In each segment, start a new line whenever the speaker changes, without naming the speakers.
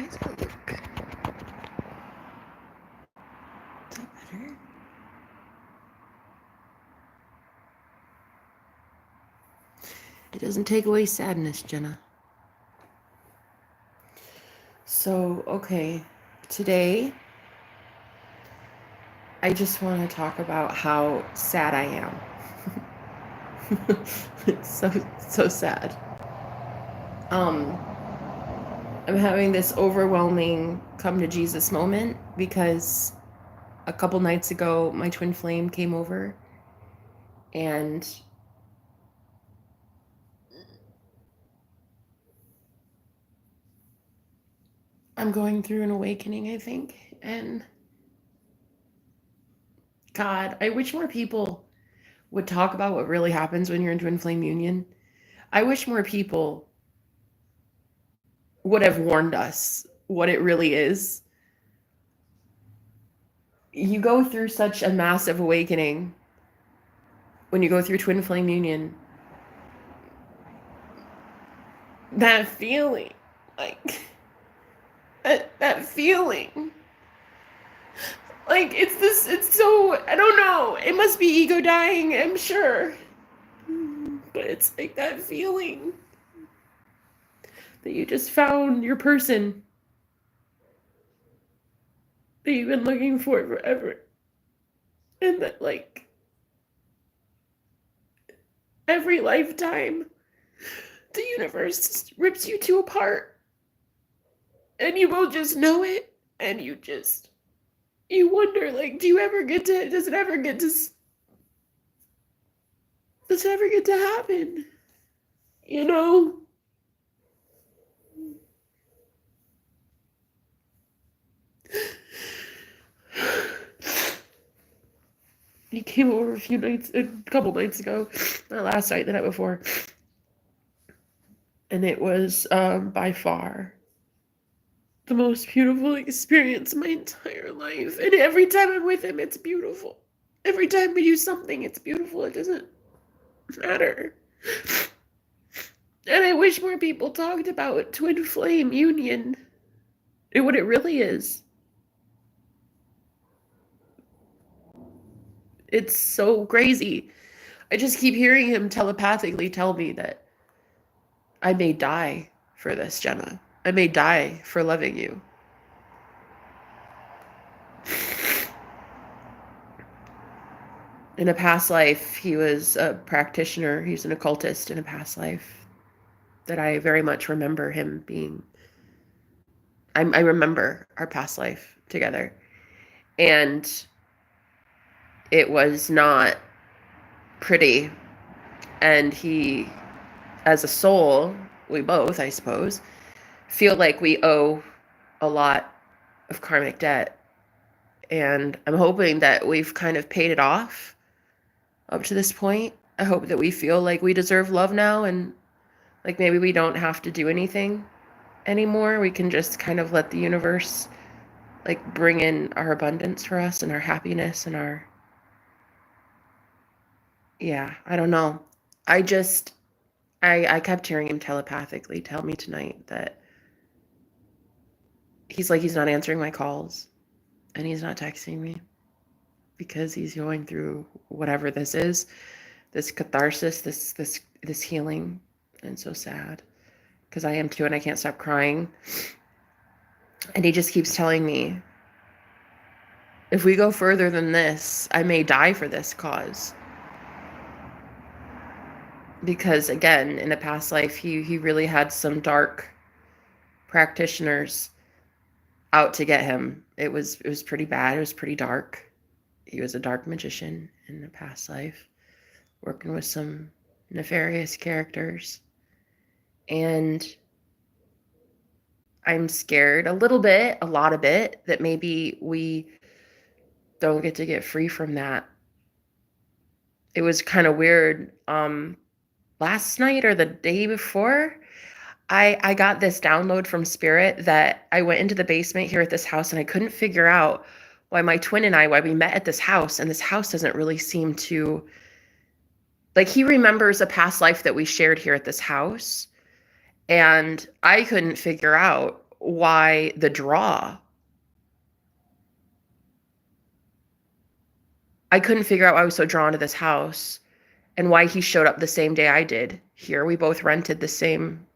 Why is that look? Is that better? It doesn't take away sadness, Jenna. So, okay, today I just want to talk about how sad I am. It's so sad. I'm having this overwhelming come to Jesus moment because a couple nights ago my twin flame came over and I'm going through an awakening, I think. And God, I wish more people would talk about what really happens when you're in twin flame union. I wish more people would have warned us what it really is. You go through such a massive awakening when you go through twin flame union. That feeling, like that feeling. Like it's so, I don't know. It must be ego dying, I'm sure. But it's like that feeling that you just found your person that you've been looking for forever. And that, like, every lifetime, the universe rips you two apart. And you both just know it. And you wonder, like, does it ever get to happen? You know? He came over a couple nights ago, not last night, the night before. And it was by far the most beautiful experience of my entire life. And every time I'm with him, it's beautiful. Every time we do something, it's beautiful. It doesn't matter. And I wish more people talked about twin flame union and what it really is. It's so crazy. I just keep hearing him telepathically tell me that I may die for this, Jenna. I may die for loving you. In a past life, he was a practitioner. He's an occultist in a past life that I very much remember him being. I remember our past life together. And it was not pretty. And he, as a soul, we both, I suppose, feel like we owe a lot of karmic debt. And I'm hoping that we've kind of paid it off up to this point. I hope that we feel like we deserve love now, and like maybe we don't have to do anything anymore. We can just kind of let the universe like bring in our abundance for us and our happiness and our, yeah, I don't know. I kept hearing him telepathically tell me tonight that he's not answering my calls and he's not texting me because he's going through whatever this is, this catharsis, this healing. And so sad because I am too, and I can't stop crying. And he just keeps telling me, if we go further than this, I may die for this cause. Because again, in a past life, he really had some dark practitioners out to get him. It was pretty bad. It was pretty dark. He was a dark magician in a past life, working with some nefarious characters. And I'm scared a little bit, a lot of it, that maybe we don't get free from that. It was kind of weird. Last night or the day before, I got this download from Spirit that I went into the basement here at this house and I couldn't figure out why my twin and why we met at this house, and this house doesn't really seem to, like, he remembers a past life that we shared here at this house, and I couldn't figure out why the draw. I couldn't figure out why I was so drawn to this house and why he showed up the same day I did here. We both rented the same,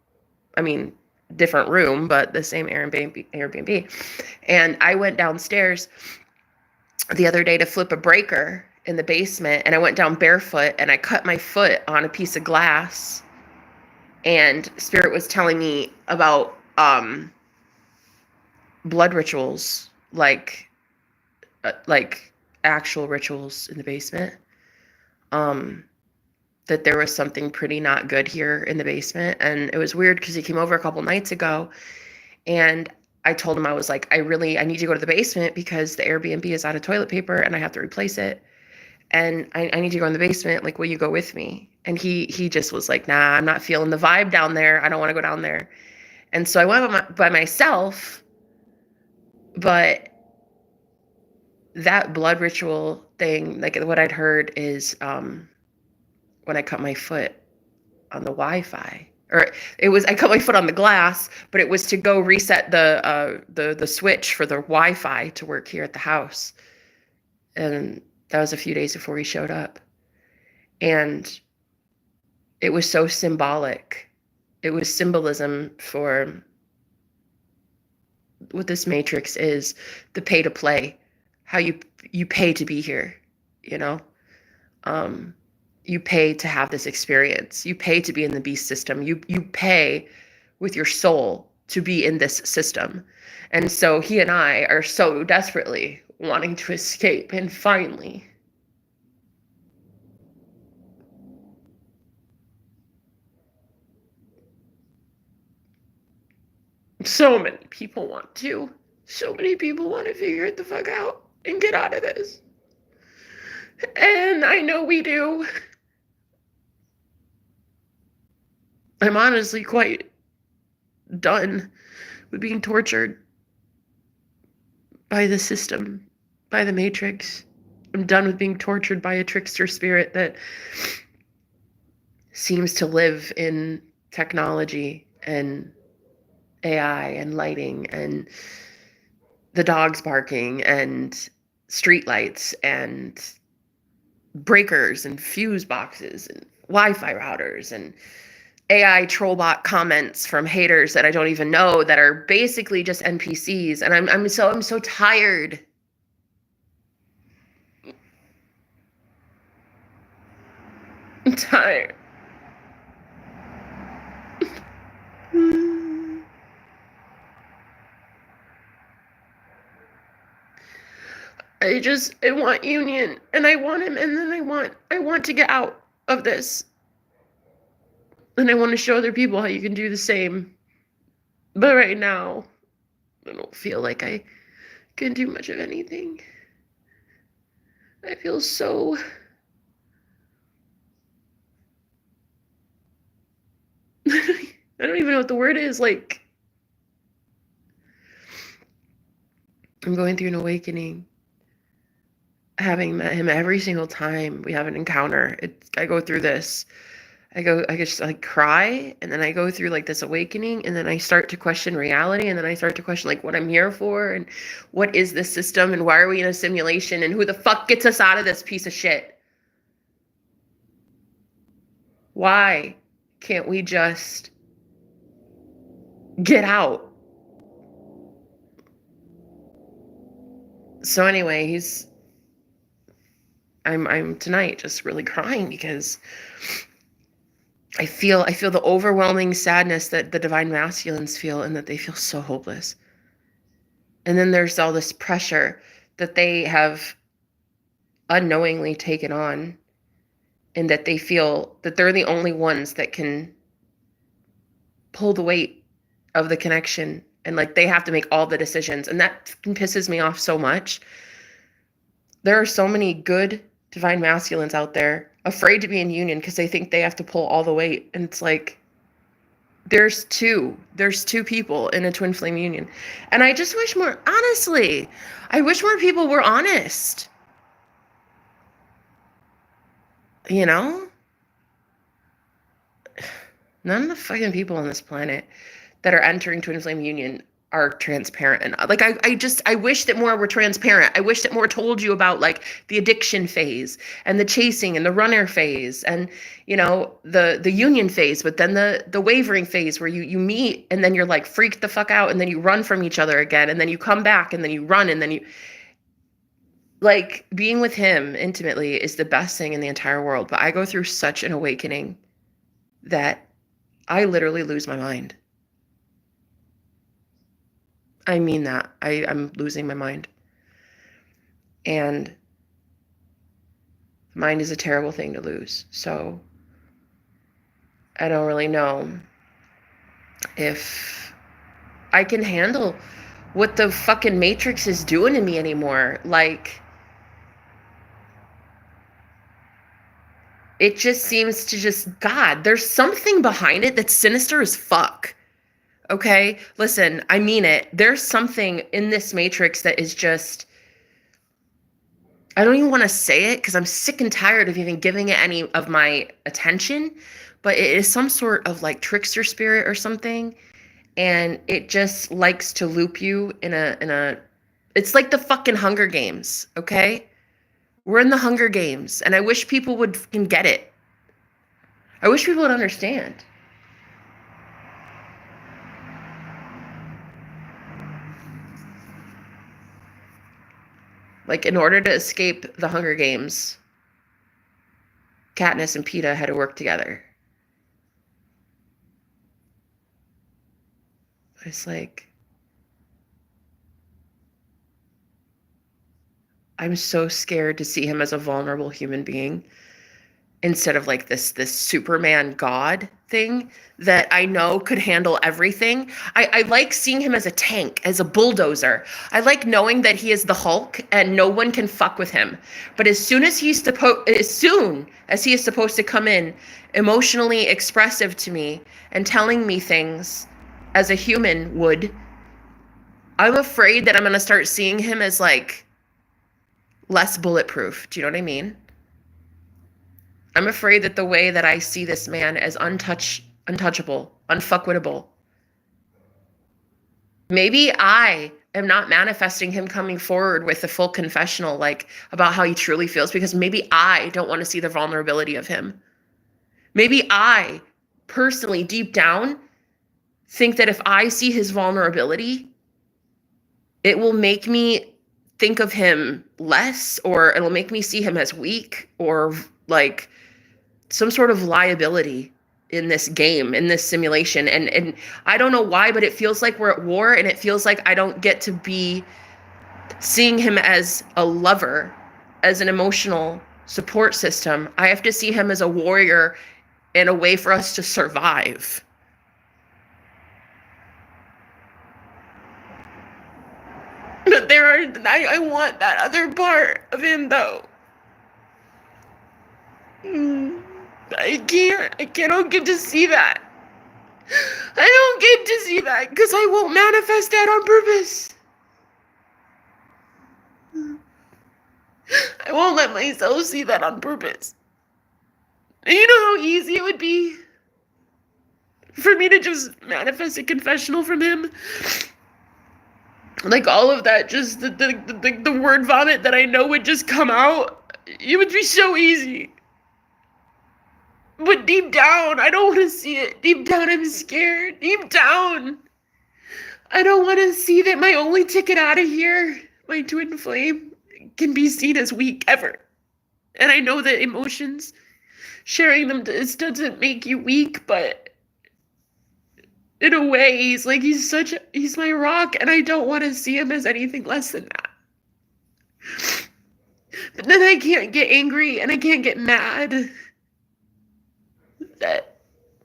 I mean, different room, but the same Airbnb. And I went downstairs the other day to flip a breaker in the basement, and I went down barefoot and I cut my foot on a piece of glass. And Spirit was telling me about blood rituals, like actual rituals in the basement. That there was something pretty not good here in the basement. And it was weird because he came over a couple nights ago, and I told him, I was like, I need to go to the basement because the Airbnb is out of toilet paper and I have to replace it. And I need to go in the basement. Like, will you go with me? And he just was like, nah, I'm not feeling the vibe down there. I don't want to go down there. And so I went by myself. But that blood ritual thing, like what I'd heard is when I cut my foot on the Wi-Fi, or I cut my foot on the glass, but it was to go reset the switch for the Wi-Fi to work here at the house. And that was a few days before he showed up. And it was so symbolic. It was symbolism for what this matrix is, the pay to play, how you pay to be here, you know? You pay to have this experience. You pay to be in the beast system. You pay with your soul to be in this system. And so he and I are so desperately wanting to escape. And finally, so many people want to. So many people want to figure it the fuck out and get out of this. And I know we do. I'm honestly quite done with being tortured by the system, by the matrix. I'm done with being tortured by a trickster spirit that seems to live in technology and AI and lighting and the dogs barking and streetlights and breakers and fuse boxes and Wi-Fi routers and AI trollbot comments from haters that I don't even know that are basically just NPCs. And I'm so tired. I'm tired. I want union, and I want him, and then I want to get out of this. And I want to show other people how you can do the same. But right now, I don't feel like I can do much of anything. I feel so... I don't even know what the word is. Like, I'm going through an awakening. Having met him every single time we have an encounter, I go through this. I just like cry, and then I go through like this awakening, and then I start to question reality, and then I start to question like what I'm here for, and what is this system, and why are we in a simulation, and who the fuck gets us out of this piece of shit? Why can't we just get out? So anyway, I'm tonight just really crying because I feel the overwhelming sadness that the divine masculines feel, and that they feel so hopeless. And then there's all this pressure that they have unknowingly taken on, and that they feel that they're the only ones that can pull the weight of the connection, and like they have to make all the decisions. And that pisses me off so much. There are so many good divine masculines out there afraid to be in union because they think they have to pull all the weight. And it's like, there's two people in a twin flame union. And I just wish more, honestly, I wish more people were honest. You know? None of the fucking people on this planet that are entering twin flame union are transparent. And like, I wish that more were transparent. I wish that more told you about like the addiction phase and the chasing and the runner phase and, you know, the union phase, but then the wavering phase where you meet and then you're like freaked the fuck out and then you run from each other again and then you come back and then you run and then you, like, being with him intimately is the best thing in the entire world. But I go through such an awakening that I literally lose my mind. I mean that. I'm losing my mind. And mind is a terrible thing to lose. So I don't really know if I can handle what the fucking Matrix is doing to me anymore. Like, it just seems to just, God, there's something behind it that's sinister as fuck. Okay? Listen, I mean it. There's something in this Matrix that is just, I don't even want to say it because I'm sick and tired of even giving it any of my attention, but it is some sort of like trickster spirit or something. And it just likes to loop you in a, it's like the fucking Hunger Games, okay? We're in the Hunger Games, and I wish people would fucking get it. I wish people would understand. Like, in order to escape the Hunger Games, Katniss and Peeta had to work together. It's like, I'm so scared to see him as a vulnerable human being instead of like this Superman God thing that I know could handle everything. I like seeing him as a tank, as a bulldozer. I like knowing that he is the Hulk and no one can fuck with him. But as soon as he is supposed to come in emotionally expressive to me and telling me things as a human would, I'm afraid that I'm going to start seeing him as like less bulletproof. Do you know what I mean? I'm afraid that the way that I see this man as untouchable, unfuckwittable, maybe I am not manifesting him coming forward with a full confessional, like, about how he truly feels, because maybe I don't want to see the vulnerability of him. Maybe I, personally, deep down, think that if I see his vulnerability, it will make me think of him less, or it'll make me see him as weak, or like some sort of liability in this game, in this simulation. And I don't know why, but it feels like we're at war, and it feels like I don't get to be seeing him as a lover, as an emotional support system. I have to see him as a warrior and a way for us to survive. But I want that other part of him, though. I don't get to see that. I don't get to see that because I won't manifest that on purpose. I won't let myself see that on purpose. And you know how easy it would be for me to just manifest a confessional from him? Like, all of that, just the word vomit that I know would just come out. It would be so easy. But deep down, I don't want to see it. Deep down, I'm scared. Deep down, I don't want to see that my only ticket out of here, my twin flame, can be seen as weak ever. And I know that emotions, sharing them doesn't make you weak, but in a way, he's my rock, and I don't want to see him as anything less than that. But then I can't get angry, and I can't get mad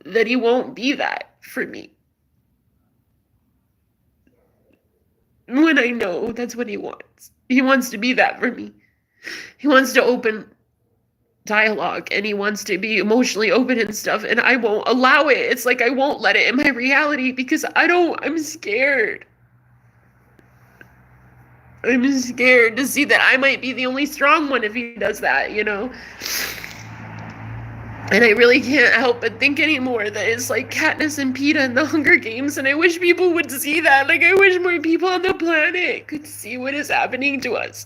that he won't be that for me, when I know that's what he wants. He wants to be that for me. He wants to open dialogue, and he wants to be emotionally open and stuff, and I won't allow it. It's like I won't let it in my reality because I'm scared. I'm scared to see that I might be the only strong one if he does that, you know? And I really can't help but think anymore that it's like Katniss and Peeta in the Hunger Games, and I wish people would see that. Like, I wish more people on the planet could see what is happening to us.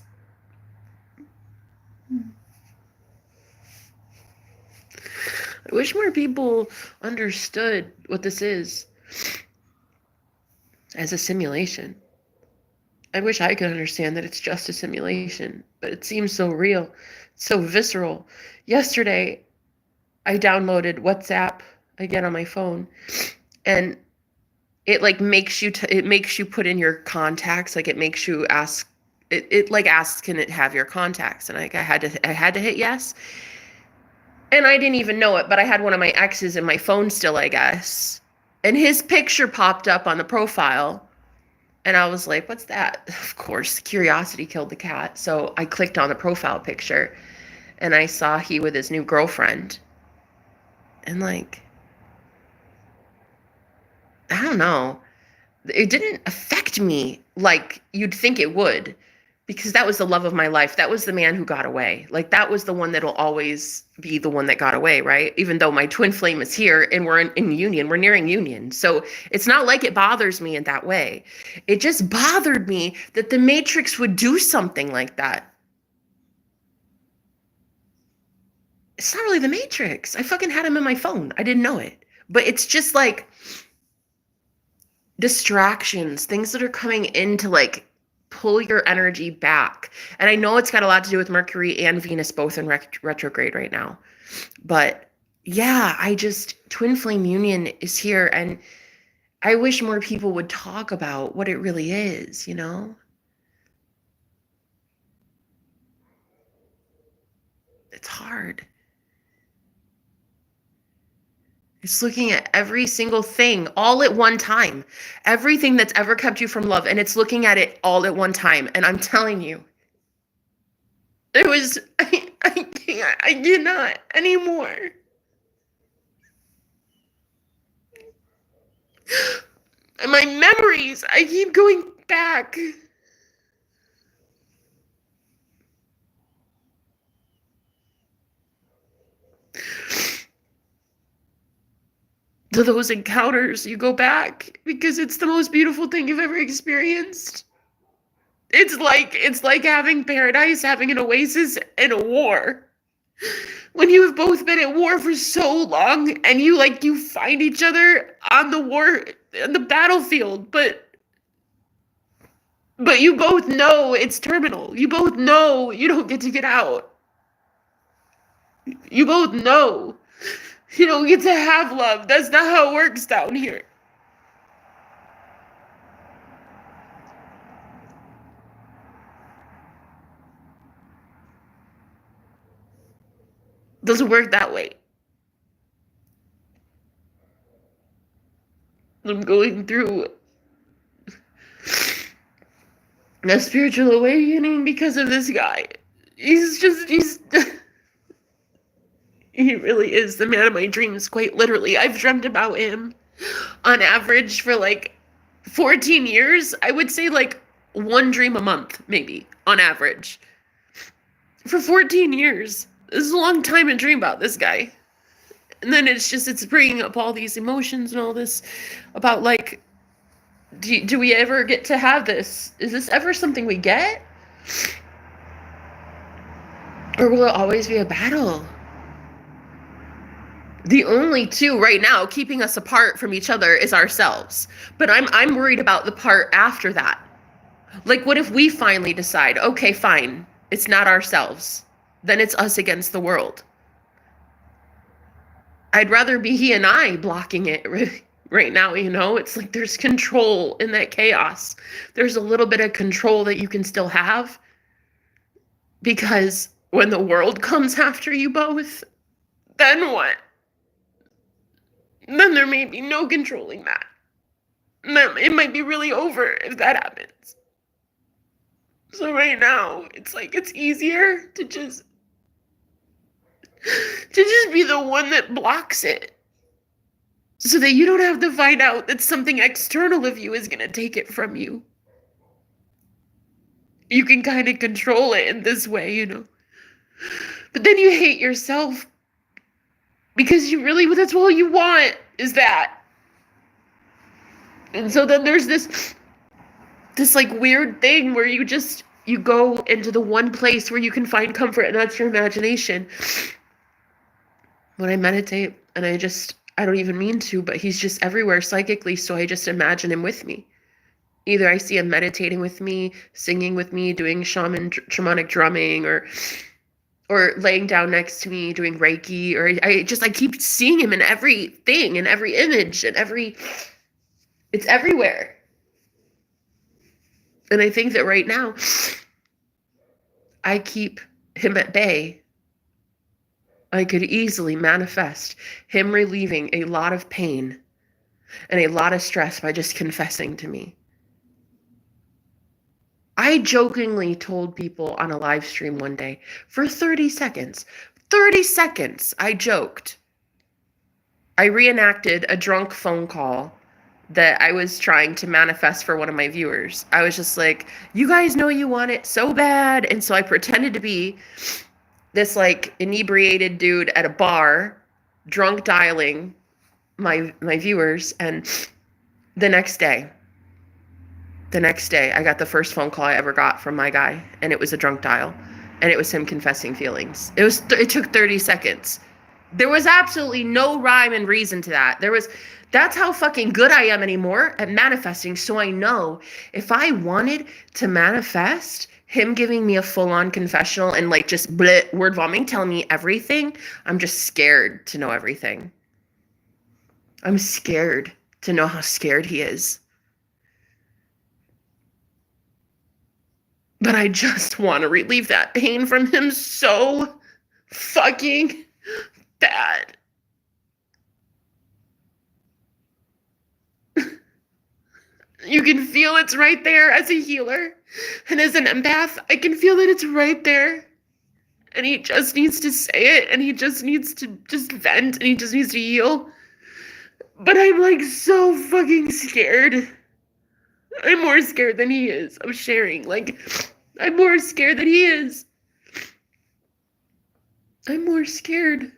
I wish more people understood what this is as a simulation. I wish I could understand that it's just a simulation, but it seems so real, so visceral. Yesterday, I downloaded WhatsApp again on my phone, and it like makes you it makes you put in your contacts, like it makes you ask it like asks, can it have your contacts? And like I had to hit yes. And I didn't even know it, but I had one of my exes in my phone still, I guess. And his picture popped up on the profile. And I was like, what's that? Of course, curiosity killed the cat. So I clicked on the profile picture and I saw he with his new girlfriend. And like, I don't know. It didn't affect me like you'd think it would, because that was the love of my life. That was the man who got away. Like, that was the one that'll always be the one that got away, right? Even though my twin flame is here and we're in union, we're nearing union. So it's not like it bothers me in that way. It just bothered me that the Matrix would do something like that. It's not really the Matrix. I fucking had him in my phone. I didn't know it. But it's just like distractions, things that are coming in to like pull your energy back. And I know it's got a lot to do with Mercury and Venus both in retrograde right now. But yeah, twin flame union is here, and I wish more people would talk about what it really is, you know? It's hard. It's looking at every single thing all at one time. Everything that's ever kept you from love, and it's looking at it all at one time. And I'm telling you, it was, I cannot anymore. And my memories, I keep going back. To those encounters, you go back because it's the most beautiful thing you've ever experienced. It's like having paradise, having an oasis, and a war. When you have both been at war for so long, and you find each other on the battlefield, but you both know it's terminal. You both know you don't get to get out. You both know you don't get to have love. That's not how it works down here. It doesn't work that way. I'm going through a spiritual awakening because of this guy. He's he really is the man of my dreams, quite literally. I've dreamt about him on average for like 14 years. I would say like one dream a month, maybe, on average. For 14 years. This is a long time to dream about this guy. And then it's bringing up all these emotions and all this about like, do we ever get to have this? Is this ever something we get? Or will it always be a battle? The only two right now keeping us apart from each other is ourselves. But I'm worried about the part after that. Like, what if we finally decide, okay, fine, it's not ourselves. Then it's us against the world. I'd rather be he and I blocking it right now, you know? It's like there's control in that chaos. There's a little bit of control that you can still have. Because when the world comes after you both, then what? Then there may be no controlling that. It might be really over if that happens. So right now, it's like it's easier to just be the one that blocks it. So that you don't have to find out that something external of you is going to take it from you. You can kind of control it in this way, you know. But then you hate yourself Because that's all you want is that. And so then there's this like weird thing where you go into the one place where you can find comfort, and that's your imagination. When I meditate, and I don't even mean to, but he's just everywhere psychically, so I just imagine him with me. Either I see him meditating with me, singing with me, doing shamanic drumming, or laying down next to me doing Reiki, or I keep seeing him in everything, in every image, and it's everywhere. And I think that right now I keep him at bay. I could easily manifest him relieving a lot of pain and a lot of stress by just confessing to me. I jokingly told people on a live stream one day for 30 seconds, I joked. I reenacted a drunk phone call that I was trying to manifest for one of my viewers. I was just like, you guys know you want it so bad. And so I pretended to be this like inebriated dude at a bar, drunk dialing my viewers. And the next day, I got the first phone call I ever got from my guy, and it was a drunk dial, and it was him confessing feelings. It took 30 seconds. There was absolutely no rhyme and reason to that. That's how fucking good I am anymore at manifesting. So I know if I wanted to manifest him giving me a full-on confessional and like just bleh, word vomiting, telling me everything, I'm just scared to know everything. I'm scared to know how scared he is. But I just want to relieve that pain from him so fucking bad. You can feel it's right there as a healer. And as an empath, I can feel that it's right there. And he just needs to say it, and he just needs to just vent, and he just needs to heal. But I'm like so fucking scared. I'm more scared than he is of sharing. Like, I'm more scared than he is. I'm more scared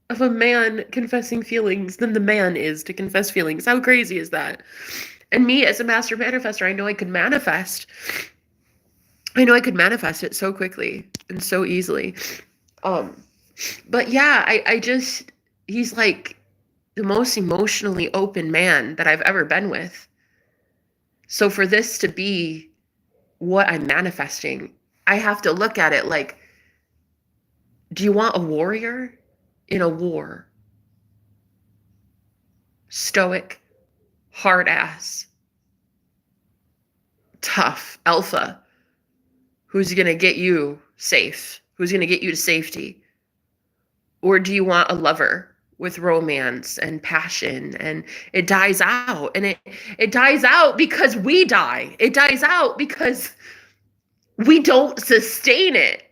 of a man confessing feelings than the man is to confess feelings. How crazy is that? And me as a master manifestor, I know I could manifest. I know I could manifest it so quickly and so easily. But yeah, he's like the most emotionally open man that I've ever been with. So for this to be what I'm manifesting, I have to look at it like, do you want a warrior in a war? Stoic, hard ass, tough, alpha, who's going to get you safe, who's going to get you to safety? Or do you want a lover with romance and passion, and it dies out, and it dies out because we die. It dies out because we don't sustain it.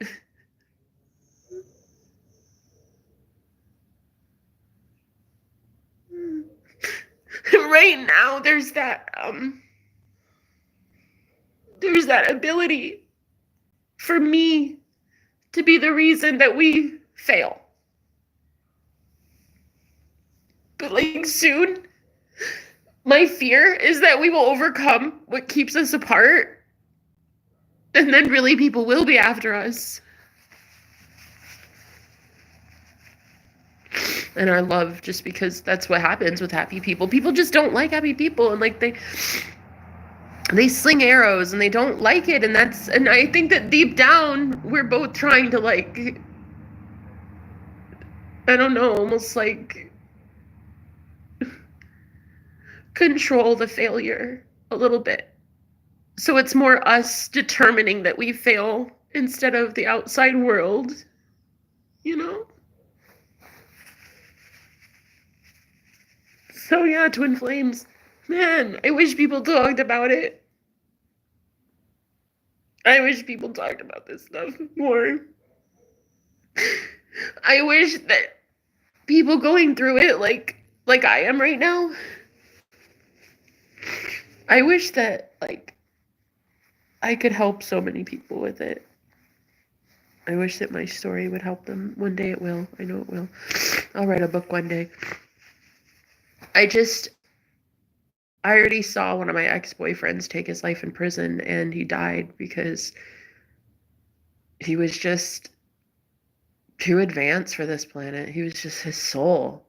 Right now there's that ability for me to be the reason that we fail. But like soon, my fear is that we will overcome what keeps us apart, and then really people will be after us. And our love, just because that's what happens with happy people. People just don't like happy people, and like they sling arrows and they don't like it, and I think that deep down we're both trying to like, I don't know, almost like control the failure a little bit. So it's more us determining that we fail instead of the outside world, you know? So yeah, twin flames. Man, I wish people talked about it. I wish people talked about this stuff more. I wish that people going through it like I am right now, I wish that like I could help so many people with it. I wish that my story would help them. One day it will. I know it will. I'll write a book one day. I already saw one of my ex-boyfriends take his life in prison, and he died because he was just too advanced for this planet. He was just, his soul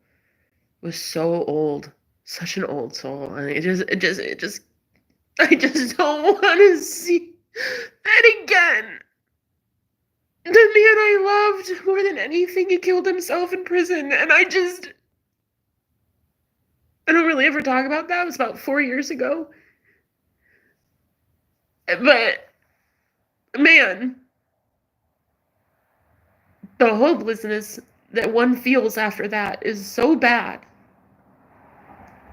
was so old, such an old soul. And I just don't want to see that again. The man I loved more than anything, he killed himself in prison, and I don't really ever talk about that. It was about 4 years ago. But man, the hopelessness that one feels after that is so bad.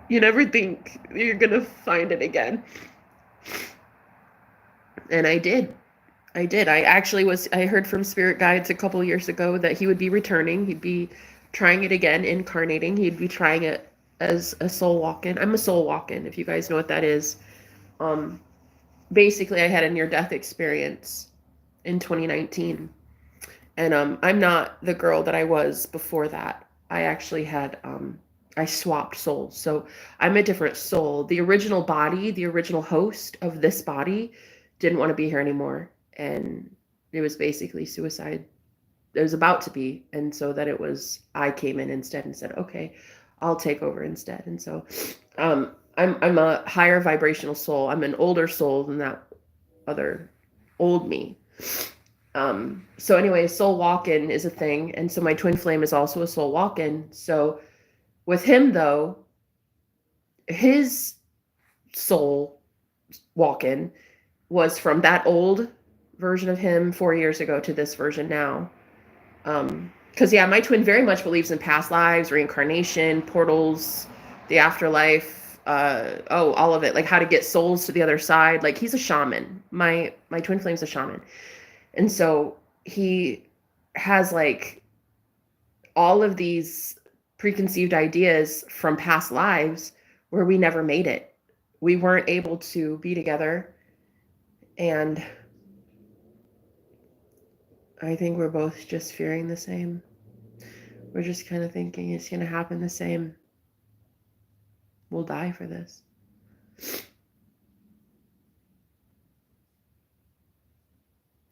You never think you're gonna find it again. And I did. I heard from spirit guides a couple years ago that he would be returning. He'd be trying it again, incarnating. He'd be trying it as a soul walk-in. I'm a soul walk-in, if you guys know what that is. Basically, I had a near-death experience in 2019. And I'm not the girl that I was before that. I actually had, I swapped souls. So I'm a different soul. The original body, the original host of this body didn't want to be here anymore. And it was basically suicide. It was about to be. And so that it was, I came in instead and said, okay, I'll take over instead. And so I'm a higher vibrational soul. I'm an older soul than that other old me. So anyway, soul walk-in is a thing. And so my twin flame is also a soul walk-in. So with him though, his soul walk-in was from that old version of him 4 years ago to this version now. Because yeah, my twin very much believes in past lives, reincarnation, portals, the afterlife, all of it, like how to get souls to the other side. Like he's a shaman. My twin flame's a shaman. And so he has like all of these preconceived ideas from past lives where we never made it. We weren't able to be together. And I think we're both just fearing the same. We're just kind of thinking it's going to happen the same. We'll die for this.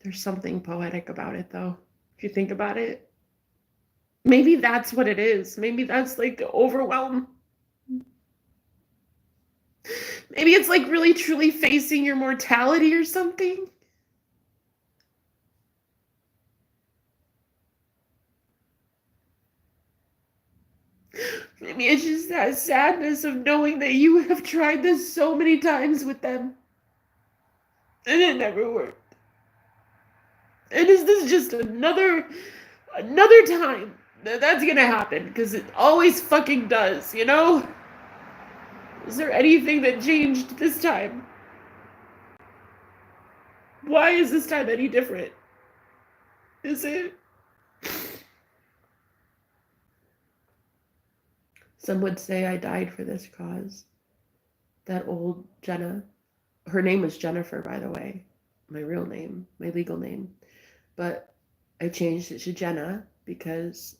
There's something poetic about it, though, if you think about it. Maybe that's what it is. Maybe that's like the overwhelm. Maybe it's like really truly facing your mortality or something. Maybe it's just that sadness of knowing that you have tried this so many times with them and it never worked. And is this just another time that's gonna happen? Because it always fucking does, you know? Is there anything that changed this time? Why is this time any different? Is it? Some would say I died for this cause. That old Jenna, her name was Jennifer, by the way, my real name, my legal name. But I changed it to Jenna because,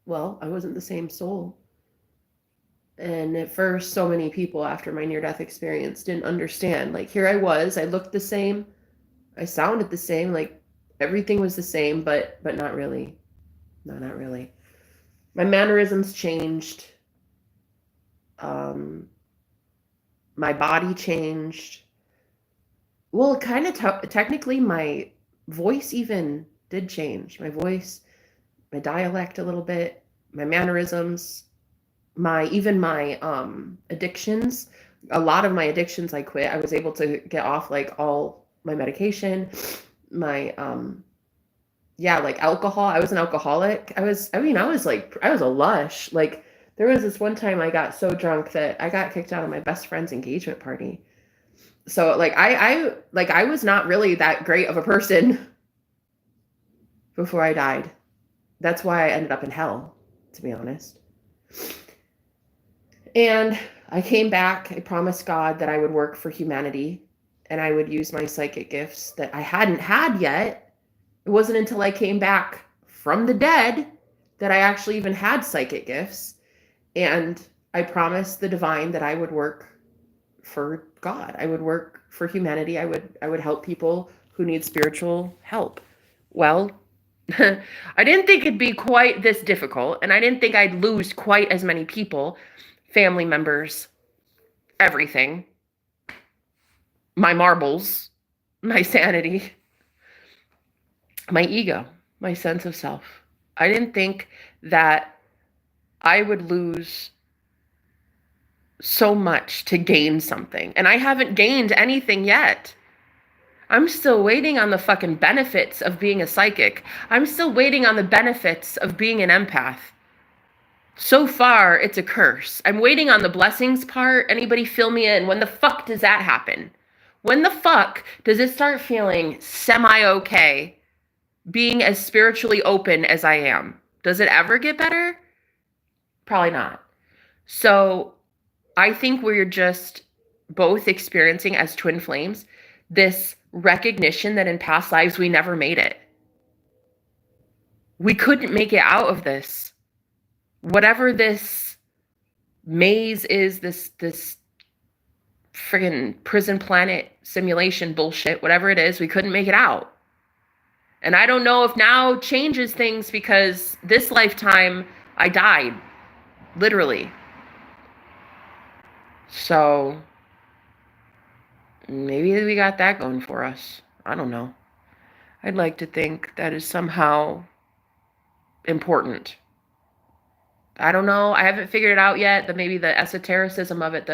well, I wasn't the same soul. And at first, so many people after my near-death experience didn't understand. Like, here I was, I looked the same, I sounded the same, like, everything was the same, but not really. No, not really. My mannerisms changed. My body changed. Well, kind of technically, my voice even did change. My voice, my dialect a little bit, my mannerisms, my addictions. A lot of my addictions I quit. I was able to get off like all my medication, my like alcohol. I was an alcoholic. I was a lush. Like there was this one time I got so drunk that I got kicked out of my best friend's engagement party. So like I was not really that great of a person before I died. That's why I ended up in hell, to be honest. And I came back. I promised God that I would work for humanity and I would use my psychic gifts that I hadn't had yet It wasn't until I came back from the dead that I actually even had psychic gifts. And I promised the divine that I would work for God. I would work for humanity. I would help people who need spiritual help. Well, I didn't think it'd be quite this difficult, and I didn't think I'd lose quite as many people, family members, everything. My marbles, my sanity, my ego, my sense of self. I didn't think that I would lose so much to gain something. And I haven't gained anything yet. I'm still waiting on the fucking benefits of being a psychic. I'm still waiting on the benefits of being an empath. So far, it's a curse. I'm waiting on the blessings part. Anybody fill me in? When the fuck does that happen? When the fuck does it start feeling semi-okay being as spiritually open as I am? Does it ever get better? Probably not. So I think we're just both experiencing as twin flames this recognition that in past lives we never made it. We couldn't make it out of this. Whatever this maze is, this friggin' prison planet simulation bullshit, whatever it is, we couldn't make it out. And I don't know if now changes things, because this lifetime I died, literally. So maybe we got that going for us. I don't know. I'd like to think that is somehow important. I don't know. I haven't figured it out yet. Maybe the esotericism of it,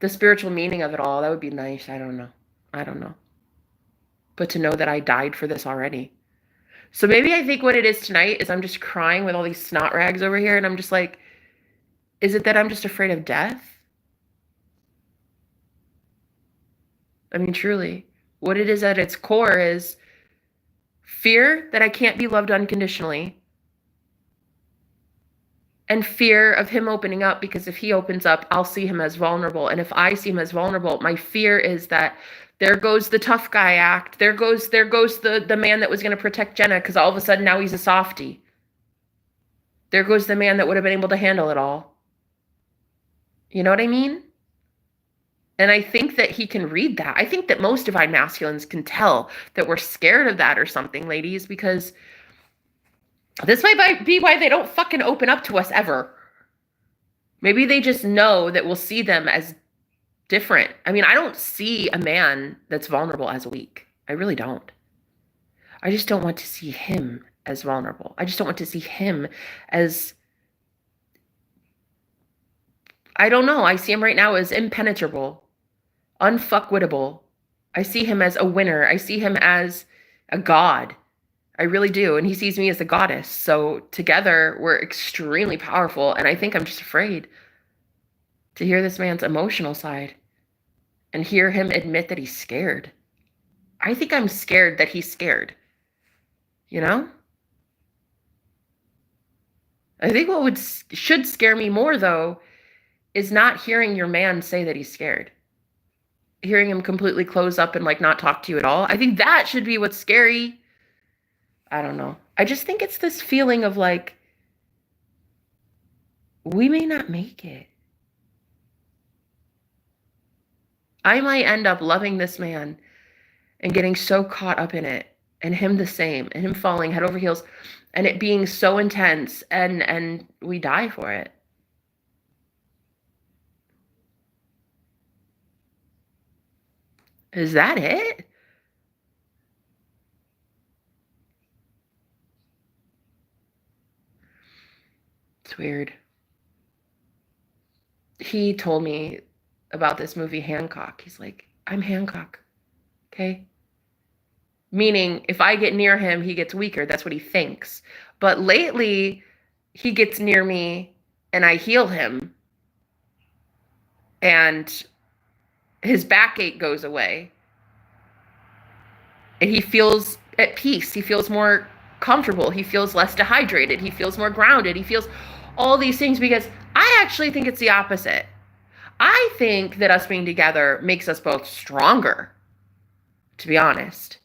the spiritual meaning of it all, that would be nice. I don't know. But to know that I died for this already. So maybe I think what it is tonight is I'm just crying with all these snot rags over here, and I'm just like, is it that I'm just afraid of death? I mean, truly, what it is at its core is fear that I can't be loved unconditionally, and fear of him opening up, because if he opens up, I'll see him as vulnerable. And if I see him as vulnerable, my fear is that there goes the tough guy act. There goes the man that was going to protect Jenna, because all of a sudden now he's a softie. There goes the man that would have been able to handle it all. You know what I mean? And I think that he can read that. I think that most divine masculines can tell that we're scared of that or something, ladies, because this might be why they don't fucking open up to us ever. Maybe they just know that we'll see them as different. I mean, I don't see a man that's vulnerable as weak. I really don't. I just don't want to see him as vulnerable. I just don't want to see him as, I don't know. I see him right now as impenetrable, unfuckwittable. I see him as a winner. I see him as a god. I really do. And he sees me as a goddess. So together we're extremely powerful. And I think I'm just afraid to hear this man's emotional side and hear him admit that he's scared. I think I'm scared that he's scared. You know? I think what should scare me more, though, is not hearing your man say that he's scared. Hearing him completely close up and like not talk to you at all. I think that should be what's scary. I don't know. I just think it's this feeling of like, we may not make it. I might end up loving this man and getting so caught up in it, and him the same, and him falling head over heels, and it being so intense, and we die for it. Is that it? It's weird. He told me about this movie Hancock. He's like, I'm Hancock, okay? Meaning, if I get near him, he gets weaker. That's what he thinks. But lately, he gets near me, and I heal him, and his backache goes away. And he feels at peace. He feels more comfortable. He feels less dehydrated. He feels more grounded. He feels all these things, because I actually think it's the opposite. I think that us being together makes us both stronger, to be honest.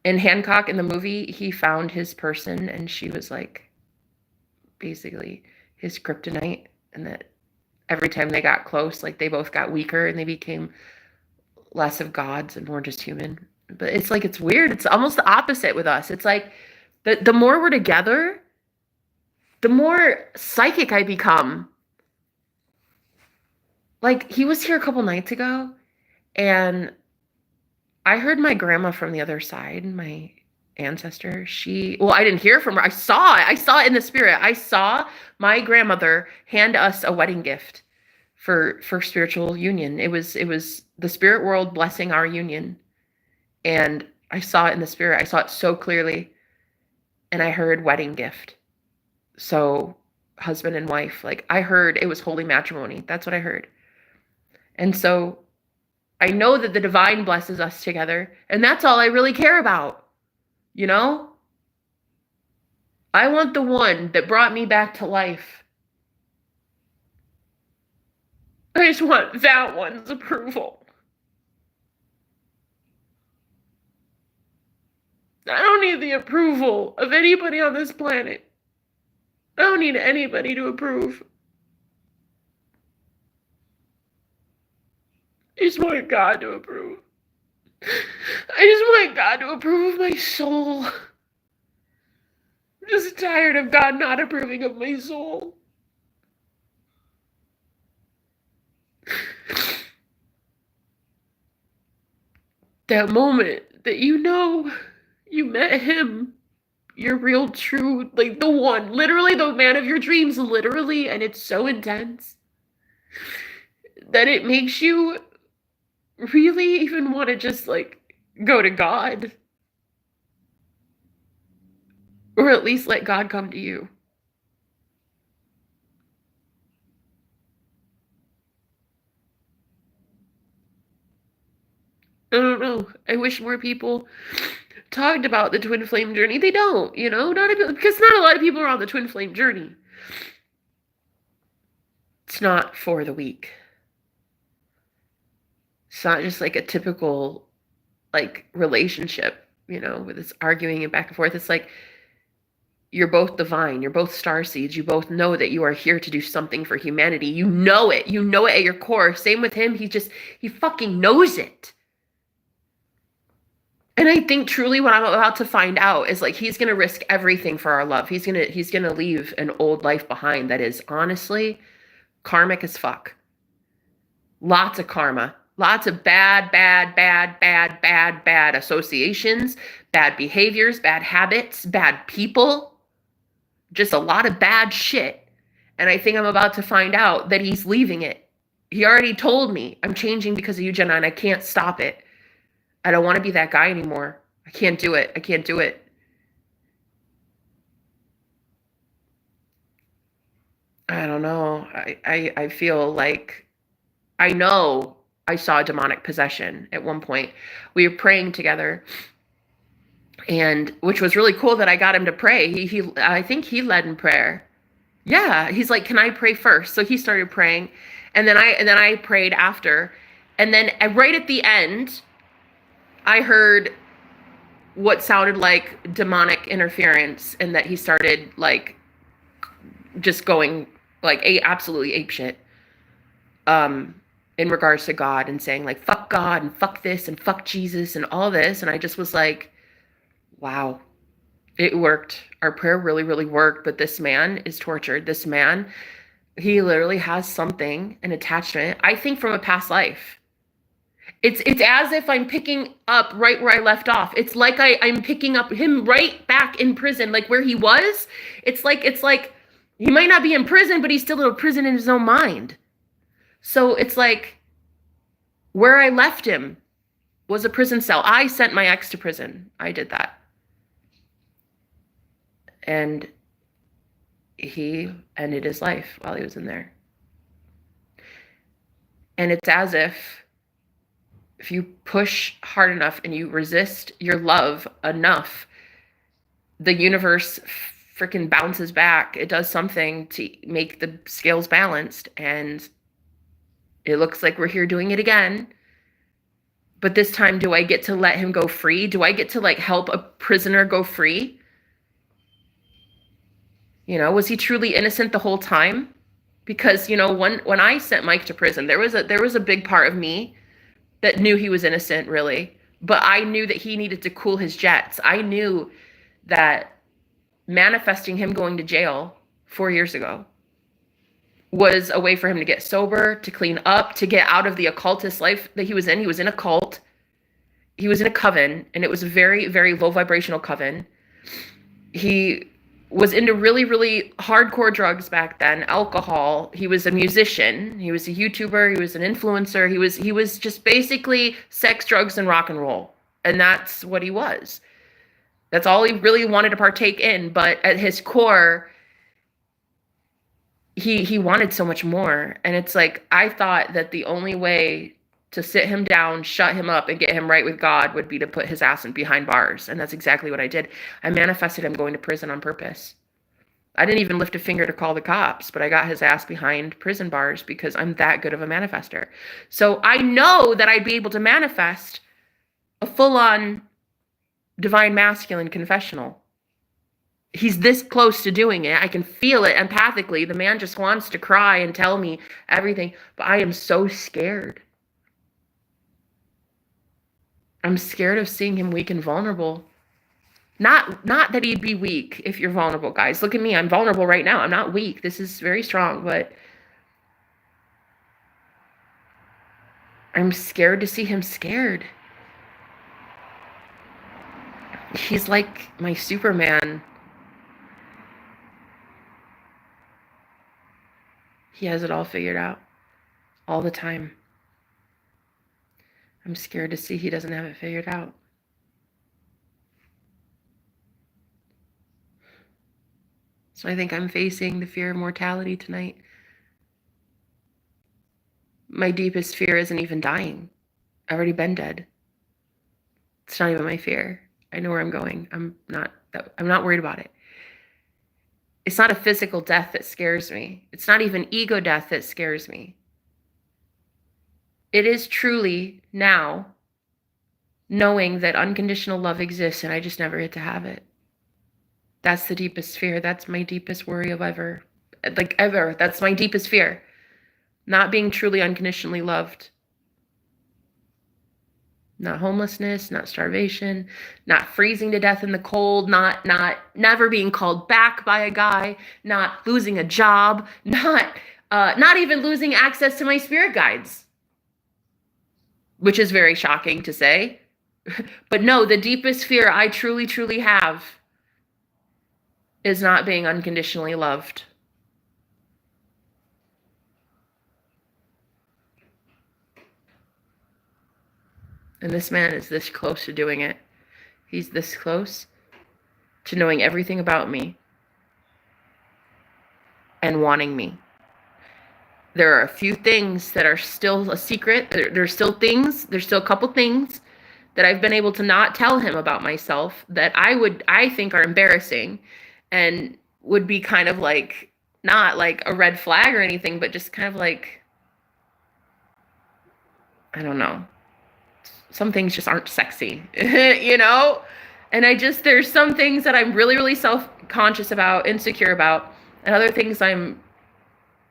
In Hancock, in the movie, he found his person, and she was like basically his kryptonite, and that every time they got close, like they both got weaker and they became less of gods and more just human. But it's like, it's weird. It's almost the opposite with us. It's like the more we're together, the more psychic I become. Like, he was here a couple nights ago, and I heard my grandma from the other side, my ancestor. Well, I didn't hear from her. I saw it. I saw it in the spirit. I saw my grandmother hand us a wedding gift for spiritual union. It was the spirit world blessing our union. And I saw it in the spirit. I saw it so clearly. And I heard wedding gift. So husband and wife, like I heard it was holy matrimony. That's what I heard. And so I know that the divine blesses us together, and that's all I really care about. You know? I want the one that brought me back to life. I just want that one's approval. I don't need the approval of anybody on this planet. I don't need anybody to approve. I just want God to approve. I just want God to approve of my soul. I'm just tired of God not approving of my soul. That moment that you know you met him, your real true, like the one, literally the man of your dreams, literally, and it's so intense that it makes you really even want to just like go to God, or at least let God come to you. I don't know. I wish more people talked about the twin flame journey. They don't, because not a lot of people are on the twin flame journey. It's not for the weak. It's not just like a typical like relationship, with this arguing and back and forth. It's like you're both divine, you're both star seeds, you both know that you are here to do something for humanity. You know it at your core. Same with him. He fucking knows it. And I think truly what I'm about to find out is like he's gonna risk everything for our love. He's gonna leave an old life behind that is honestly karmic as fuck. Lots of karma. Lots of bad associations, bad behaviors, bad habits, bad people. Just a lot of bad shit. And I think I'm about to find out that he's leaving it. He already told me, I'm changing because of you, Jenna, and I can't stop it. I don't want to be that guy anymore. I can't do it. I can't do it. I don't know. I feel like I know I saw demonic possession at one point. We were praying together, and which was really cool that I got him to pray. I think he led in prayer. Yeah, he's like, "Can I pray first?" So he started praying, and then I prayed after, and then right at the end, I heard what sounded like demonic interference, and that he started like just going like absolutely apeshit. In regards to God, and saying like fuck God and fuck this and fuck Jesus and all this, and I just was like, wow, it worked. Our prayer really, really worked. But this man is tortured. This man, he literally has something, an attachment, I think, from a past life. It's as if I'm picking up right where I left off. It's like I'm picking up him right back in prison, like where he was. It's like he might not be in prison, but he's still in a prison in his own mind. So it's like where I left him was a prison cell. I sent my ex to prison. I did that. And he ended his life while he was in there. And it's as if you push hard enough and you resist your love enough, the universe freaking bounces back. It does something to make the scales balanced, and it looks like we're here doing it again. But this time, do I get to let him go free? Do I get to like help a prisoner go free? You know, was he truly innocent the whole time? Because, you know, when I sent Mike to prison, there was a big part of me that knew he was innocent, really. But I knew that he needed to cool his jets. I knew that manifesting him going to jail 4 years ago was a way for him to get sober, to clean up, to get out of the occultist life that he was in. He was in a cult. He was in a coven, and it was a very, very low vibrational coven. He was into really, really hardcore drugs back then, alcohol. He was a musician. He was a YouTuber. He was an influencer. He was just basically sex, drugs, and rock and roll. And that's what he was. That's all he really wanted to partake in. But at his core, he wanted so much more. And it's like, I thought that the only way to sit him down, shut him up, and get him right with God would be to put his ass in behind bars. And that's exactly what I did. I manifested him going to prison on purpose. I didn't even lift a finger to call the cops, but I got his ass behind prison bars because I'm that good of a manifester. So I know that I'd be able to manifest a full-on divine masculine confessional. He's this close to doing it. I can feel it empathically. The man just wants to cry and tell me everything, but I am so scared. I'm scared of seeing him weak and vulnerable. Not that he'd be weak if you're vulnerable, guys. Look at me. I'm vulnerable right now. I'm not weak. This is very strong, but I'm scared to see him scared. He's like my Superman. He has it all figured out all the time. I'm scared to see he doesn't have it figured out. So I think I'm facing the fear of mortality tonight. My deepest fear isn't even dying. I've already been dead. It's not even my fear. I know where I'm going. I'm not worried about it. It's not a physical death that scares me. It's not even ego death that scares me. It is truly now knowing that unconditional love exists and I just never get to have it. That's the deepest fear. That's my deepest worry of ever. That's my deepest fear. Not being truly unconditionally loved. Not homelessness, not starvation, not freezing to death in the cold, not never being called back by a guy, not losing a job, not even losing access to my spirit guides, which is very shocking to say. But no, the deepest fear I truly, truly have is not being unconditionally loved. And this man is this close to doing it. He's this close to knowing everything about me and wanting me. There are a few things that are still a secret. There's still a couple things that I've been able to not tell him about myself that I think are embarrassing and would be kind of like, not like a red flag or anything, but just kind of like, I don't know. Some things just aren't sexy, you know? And there's some things that I'm really, really self-conscious about, insecure about, and other things I'm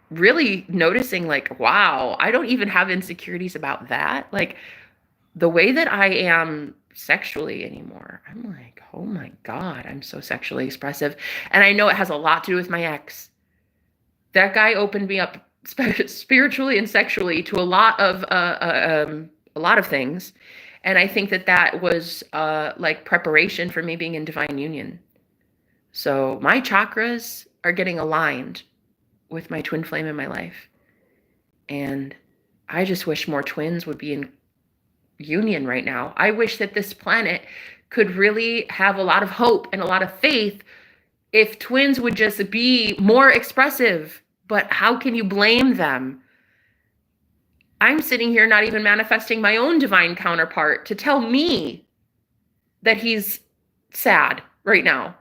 really noticing like, wow, I don't even have insecurities about that. Like the way that I am sexually anymore, I'm like, oh my God, I'm so sexually expressive. And I know it has a lot to do with my ex. That guy opened me up spiritually and sexually to a lot of things. And I think that was like preparation for me being in divine union. So my chakras are getting aligned with my twin flame in my life. And I just wish more twins would be in union right now. I wish that this planet could really have a lot of hope and a lot of faith if twins would just be more expressive. But how can you blame them? I'm sitting here not even manifesting my own divine counterpart to tell me that he's sad right now.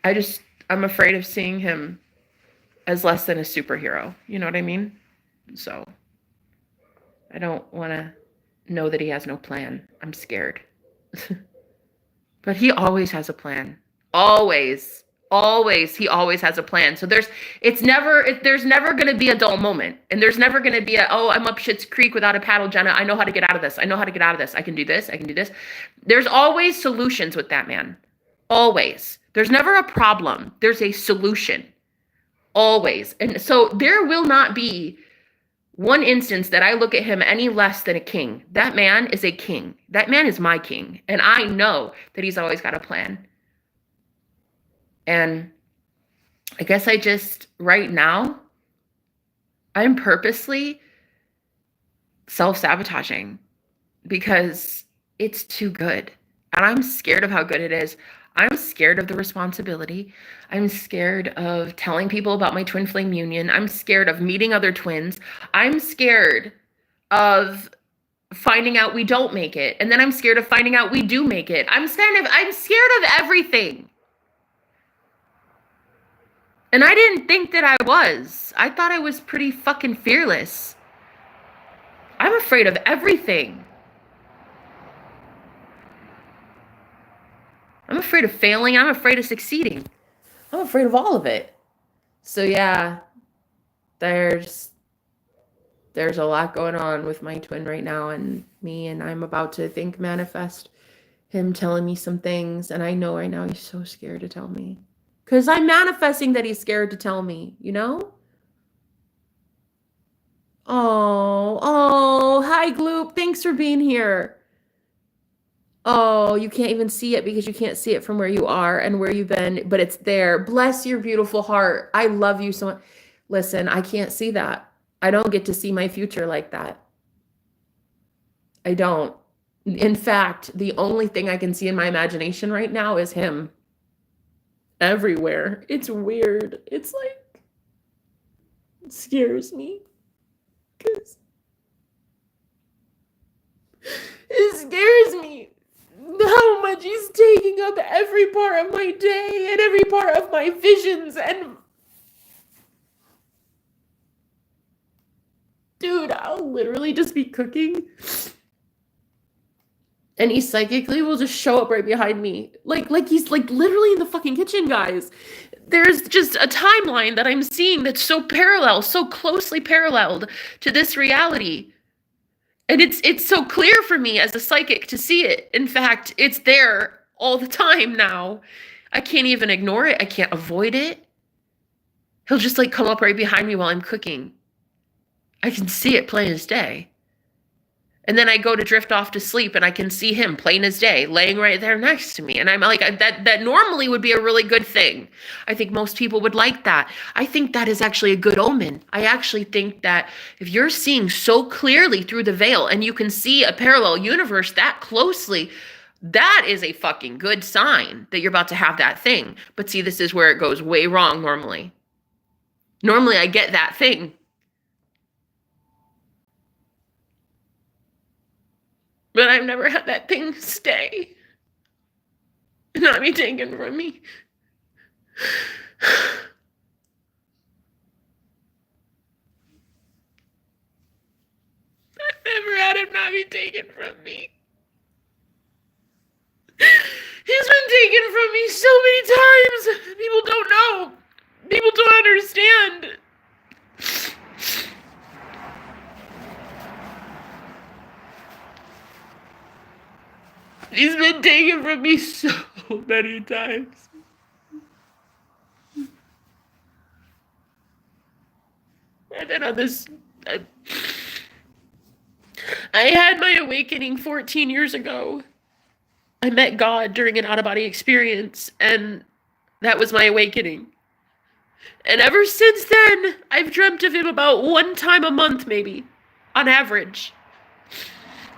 I'm afraid of seeing him as less than a superhero. You know what I mean? So I don't want to know that he has no plan. I'm scared. But he always has a plan. Always. Always. He always has a plan. So there's never going to be a dull moment. And there's never going to be oh, I'm up Shit's Creek without a paddle, Jenna. I know how to get out of this. I know how to get out of this. I can do this. I can do this. There's always solutions with that man. Always. There's never a problem. There's a solution. Always. And so there will not be one instance that I look at him any less than a king. That man is a king. That man is my king. And I know that he's always got a plan. And I guess right now, I'm purposely self-sabotaging because it's too good. And I'm scared of how good it is. I'm scared of the responsibility. I'm scared of telling people about my twin flame union. I'm scared of meeting other twins. I'm scared of finding out we don't make it. And then I'm scared of finding out we do make it. I'm scared of everything. And I didn't think that I was. I thought I was pretty fucking fearless. I'm afraid of everything. I'm afraid of failing. I'm afraid of succeeding. I'm afraid of all of it. So yeah, there's a lot going on with my twin right now and me, and I'm about to manifest him telling me some things, and I know right now he's so scared to tell me. Because I'm manifesting that he's scared to tell me, you know? Oh, hi Gloop. Thanks for being here. Oh, you can't even see it because you can't see it from where you are and where you've been, but it's there. Bless your beautiful heart. I love you so much. Listen, I can't see that. I don't get to see my future like that. I don't. In fact, the only thing I can see in my imagination right now is him. Everywhere. It's weird. It's like, it scares me. Because it scares me how much he's taking up every part of my day and every part of my visions. And dude, I'll literally just be cooking and he psychically will just show up right behind me. Like he's like literally in the fucking kitchen, guys. There's just a timeline that I'm seeing that's so parallel, so closely paralleled to this reality. And it's so clear for me as a psychic to see it. In fact, it's there all the time now. I can't even ignore it. I can't avoid it. He'll just like come up right behind me while I'm cooking. I can see it plain as day. And then I go to drift off to sleep and I can see him plain as day laying right there next to me. And I'm like, that normally would be a really good thing. I think most people would like that. I think that is actually a good omen. I actually think that if you're seeing so clearly through the veil and you can see a parallel universe that closely, that is a fucking good sign that you're about to have that thing. But see, this is where it goes way wrong normally. Normally I get that thing. But I've never had that thing stay. Not be taken from me. I've never had him not be taken from me. He's been taken from me so many times. People don't know. People don't understand. He's been taken from me so many times. And then on this, I had my awakening 14 years ago. I met God during an out-of-body experience, and that was my awakening. And ever since then, I've dreamt of him about one time a month, maybe, on average.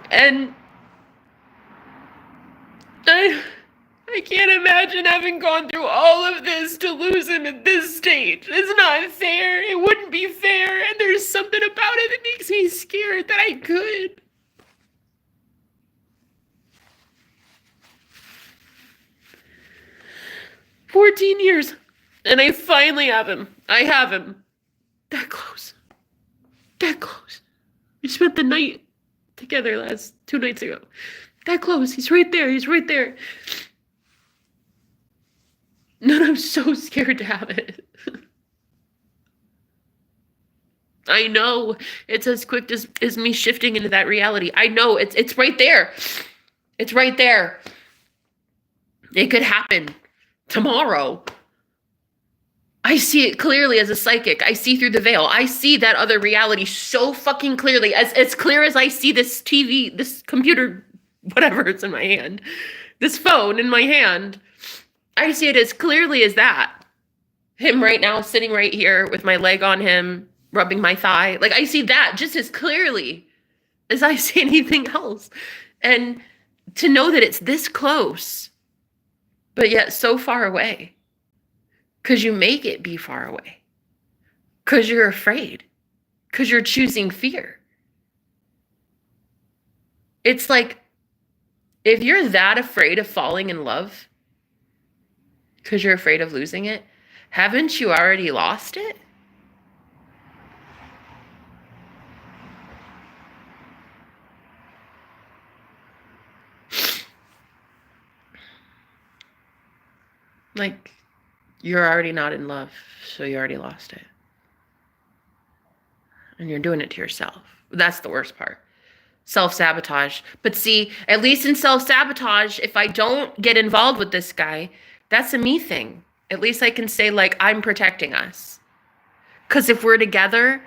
And I can't imagine having gone through all of this to lose him at this stage. It's not fair. It wouldn't be fair. And there's something about it that makes me scared that I could. "14 years. And I finally have him. I have him. That close. That spent the night together 2 nights ago. That close. He's right there. He's right there. No, I'm so scared to have it. I know it's as quick as me shifting into that reality. I know it's right there. It's right there. It could happen tomorrow. I see it clearly as a psychic. I see through the veil. I see that other reality so fucking clearly, as clear as I see this TV, this computer, whatever it's in my hand, this phone in my hand. I see it as clearly as that. Him right now sitting right here with my leg on him, rubbing my thigh. Like, I see that just as clearly as I see anything else. And to know that it's this close, but yet so far away. Because you make it be far away. Because you're afraid. Because you're choosing fear. It's like, if you're that afraid of falling in love, because you're afraid of losing it, haven't you already lost it? Like, you're already not in love, so you already lost it. And you're doing it to yourself. That's the worst part. Self-sabotage. But see, at least in self-sabotage, if I don't get involved with this guy, that's a me thing. At least I can say, like, I'm protecting us. Because if we're together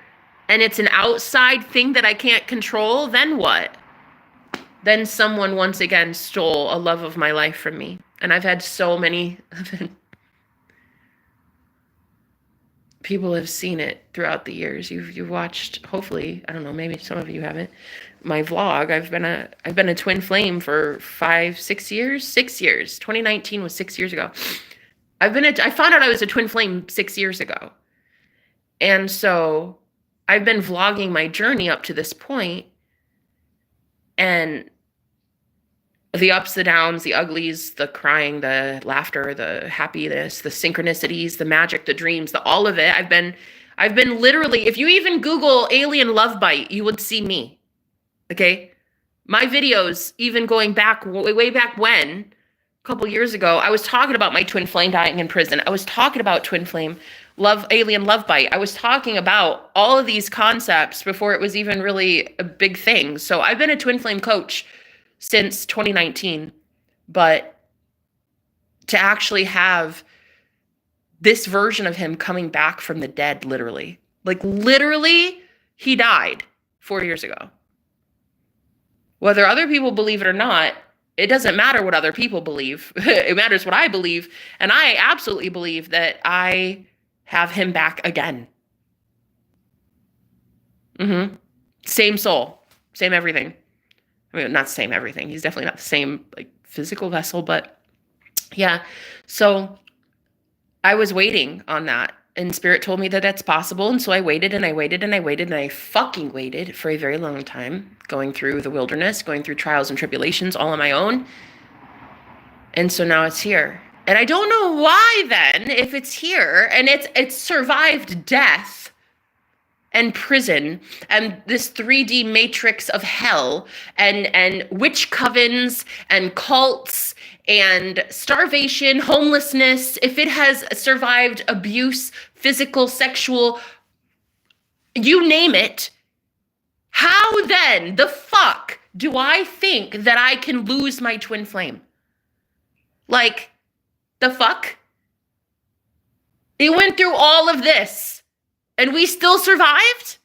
and it's an outside thing that I can't control, then what? Then someone once again stole a love of my life from me. And I've had so many people have seen it throughout the years. You've watched, hopefully, I don't know, maybe some of you haven't, my vlog. I've been a twin flame for 6 years. 6 years. 2019 was 6 years ago. I found out I was a twin flame 6 years ago. And so I've been vlogging my journey up to this point, and the ups, the downs, the uglies, the crying, the laughter, the happiness, the synchronicities, the magic, the dreams, all of it. I've been literally, if you even Google alien love bite, you would see me. Okay? My videos, even going back, way back when, a couple years ago, I was talking about my twin flame dying in prison. I was talking about twin flame alien love bite. I was talking about all of these concepts before it was even really a big thing. So I've been a twin flame coach since 2019, but to actually have this version of him coming back from the dead, literally, he died 4 years ago. Whether other people believe it or not, it doesn't matter what other people believe. It matters what I believe. And I absolutely believe that I have him back again. Same soul, same everything. I mean, not same everything. He's definitely not the same, like, physical vessel, but yeah. So I was waiting on that, and Spirit told me that that's possible. And so I waited and I waited and I waited and I fucking waited for a very long time, going through the wilderness, going through trials and tribulations all on my own. And so now it's here. And I don't know why then, if it's here and it's survived death and prison and this 3D matrix of hell and witch covens and cults and starvation, homelessness, if it has survived abuse, physical, sexual, you name it, how then the fuck do I think that I can lose my twin flame? Like, the fuck? It went through all of this. And we still survived?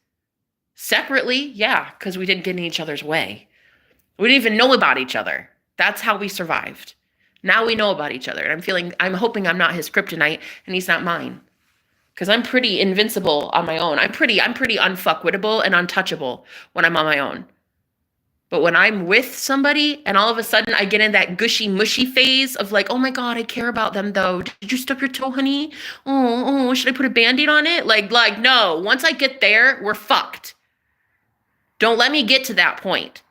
Separately, yeah, because we didn't get in each other's way. We didn't even know about each other. That's how we survived. Now we know about each other. And I'm hoping I'm not his kryptonite and he's not mine. Because I'm pretty invincible on my own. I'm pretty unfuckwittable and untouchable when I'm on my own. But when I'm with somebody and all of a sudden I get in that gushy mushy phase of like, oh my God, I care about them though. Did you stub your toe, honey? Oh, should I put a Band-Aid on it? Like, no, once I get there, we're fucked. Don't let me get to that point.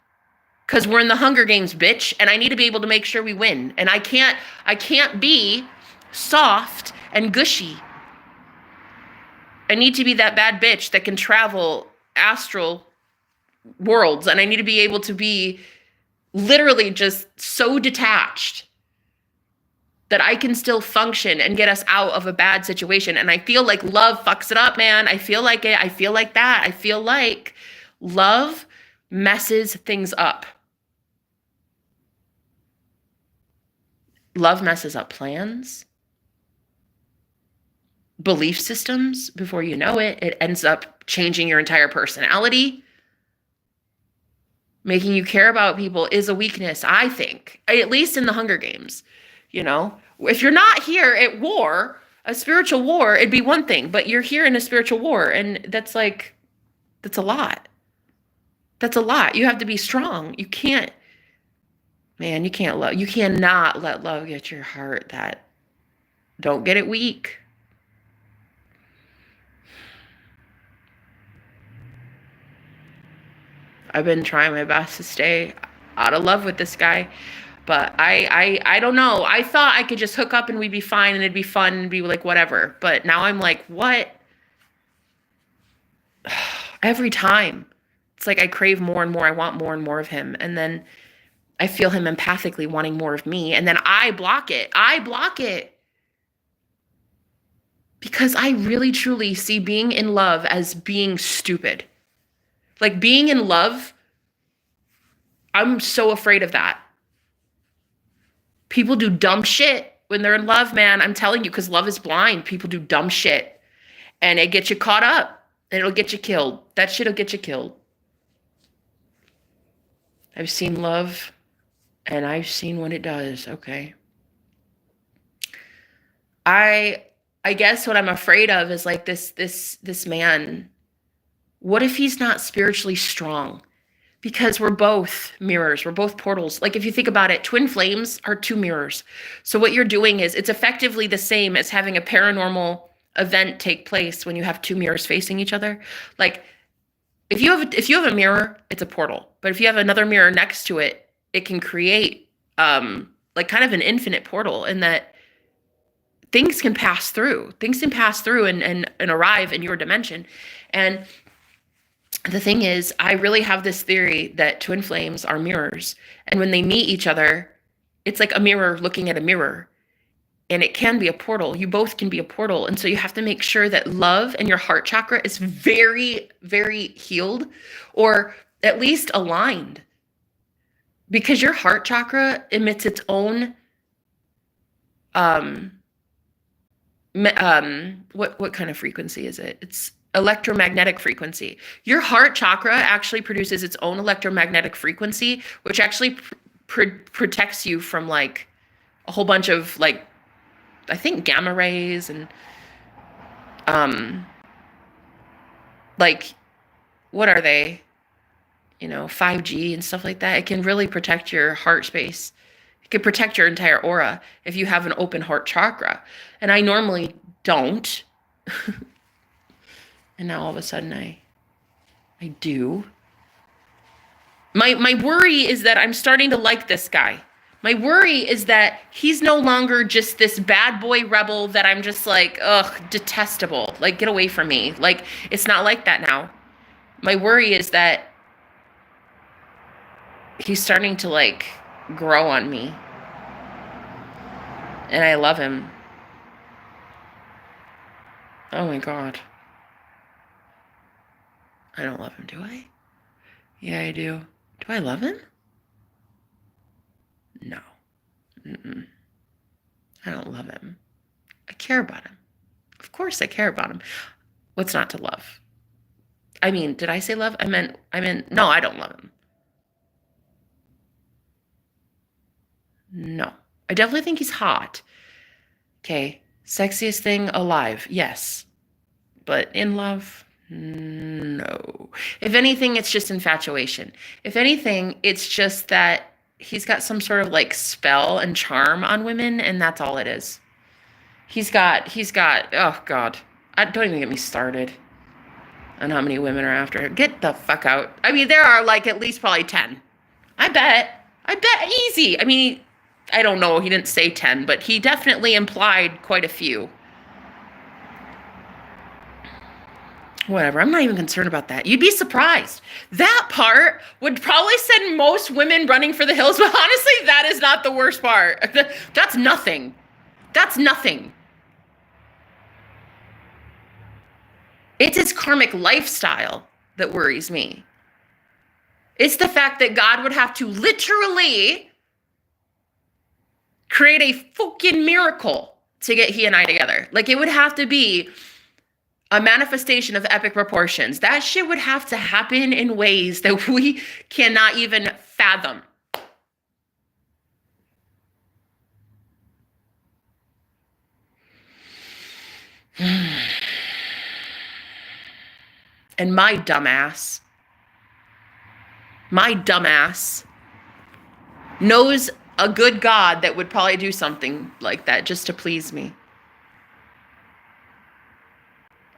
Because we're in the Hunger Games, bitch. And I need to be able to make sure we win. And I can't be soft and gushy. I need to be that bad bitch that can travel astral worlds, and I need to be able to be literally just so detached that I can still function and get us out of a bad situation. And I feel like love fucks it up, man. I feel like it. I feel like that. I feel like love messes things up. Love messes up plans, belief systems before you know it. It ends up changing your entire personality. Making you care about people is a weakness, I think, at least in the Hunger Games. You know, if you're not here at war, a spiritual war, it'd be one thing, but you're here in a spiritual war, and that's like, that's a lot. That's a lot. You have to be strong. You can't, man, you can't love, you cannot let love get your heart. That, don't get it weak. I've been trying my best to stay out of love with this guy, but I don't know. I thought I could just hook up and we'd be fine and it'd be fun and be like whatever. But now I'm like, what? Every time. It's like I crave more and more. I want more and more of him. And then I feel him empathically wanting more of me. And then I block it. I block it. Because I really truly see being in love as being stupid. Like being in love, I'm so afraid of that. People do dumb shit when they're in love, man. I'm telling you, because love is blind. People do dumb shit. And it gets you caught up. And it'll get you killed. That shit'll get you killed. I've seen love, and I've seen what it does, okay? I guess what I'm afraid of is like this man. What if he's not spiritually strong? Because we're both mirrors. We're both portals. Like if you think about it, twin flames are two mirrors. So what you're doing is it's effectively the same as having a paranormal event take place when you have two mirrors facing each other. Like if you have a mirror, it's a portal. But if you have another mirror next to it, it can create like kind of an infinite portal in that things can pass through. Things can pass through and arrive in your dimension. And the thing is, I really have this theory that twin flames are mirrors. And when they meet each other, it's like a mirror looking at a mirror. And it can be a portal. You both can be a portal. And so you have to make sure that love and your heart chakra is very, very healed, or at least aligned. Because your heart chakra emits its own what kind of frequency is it? It's electromagnetic frequency. Your heart chakra actually produces its own electromagnetic frequency, which actually protects you from like a whole bunch of like, I think gamma rays and like, what are they? 5G and stuff like that. It can really protect your heart space. It can protect your entire aura if you have an open heart chakra. And I normally don't. And now all of a sudden I do. My worry is that I'm starting to like this guy. My worry is that he's no longer just this bad boy rebel that I'm just like, ugh, detestable. Like, get away from me. Like, it's not like that now. My worry is that he's starting to like grow on me. And I love him. Oh my God. I don't love him, do I? Yeah, I do. Do I love him? No. Mm-mm. I don't love him. I care about him. Of course I care about him. What's not to love? I mean, did I say love? I meant, no, I don't love him. No. I definitely think he's hot. Okay. Sexiest thing alive. Yes. But in love? No. If anything, it's just infatuation. If anything, it's just that he's got some sort of like spell and charm on women, and that's all it is. He's got, oh God. Don't even get me started on how many women are after him. Get the fuck out. I mean, there are like at least probably 10. I bet easy. I mean, I don't know. He didn't say 10, but he definitely implied quite a few. Whatever. I'm not even concerned about that. You'd be surprised. That part would probably send most women running for the hills, but honestly, that is not the worst part. That's nothing. That's nothing. It's his karmic lifestyle that worries me. It's the fact that God would have to literally create a fucking miracle to get he and I together. Like, it would have to be a manifestation of epic proportions. That shit would have to happen in ways that we cannot even fathom. And my dumbass knows a good God that would probably do something like that just to please me.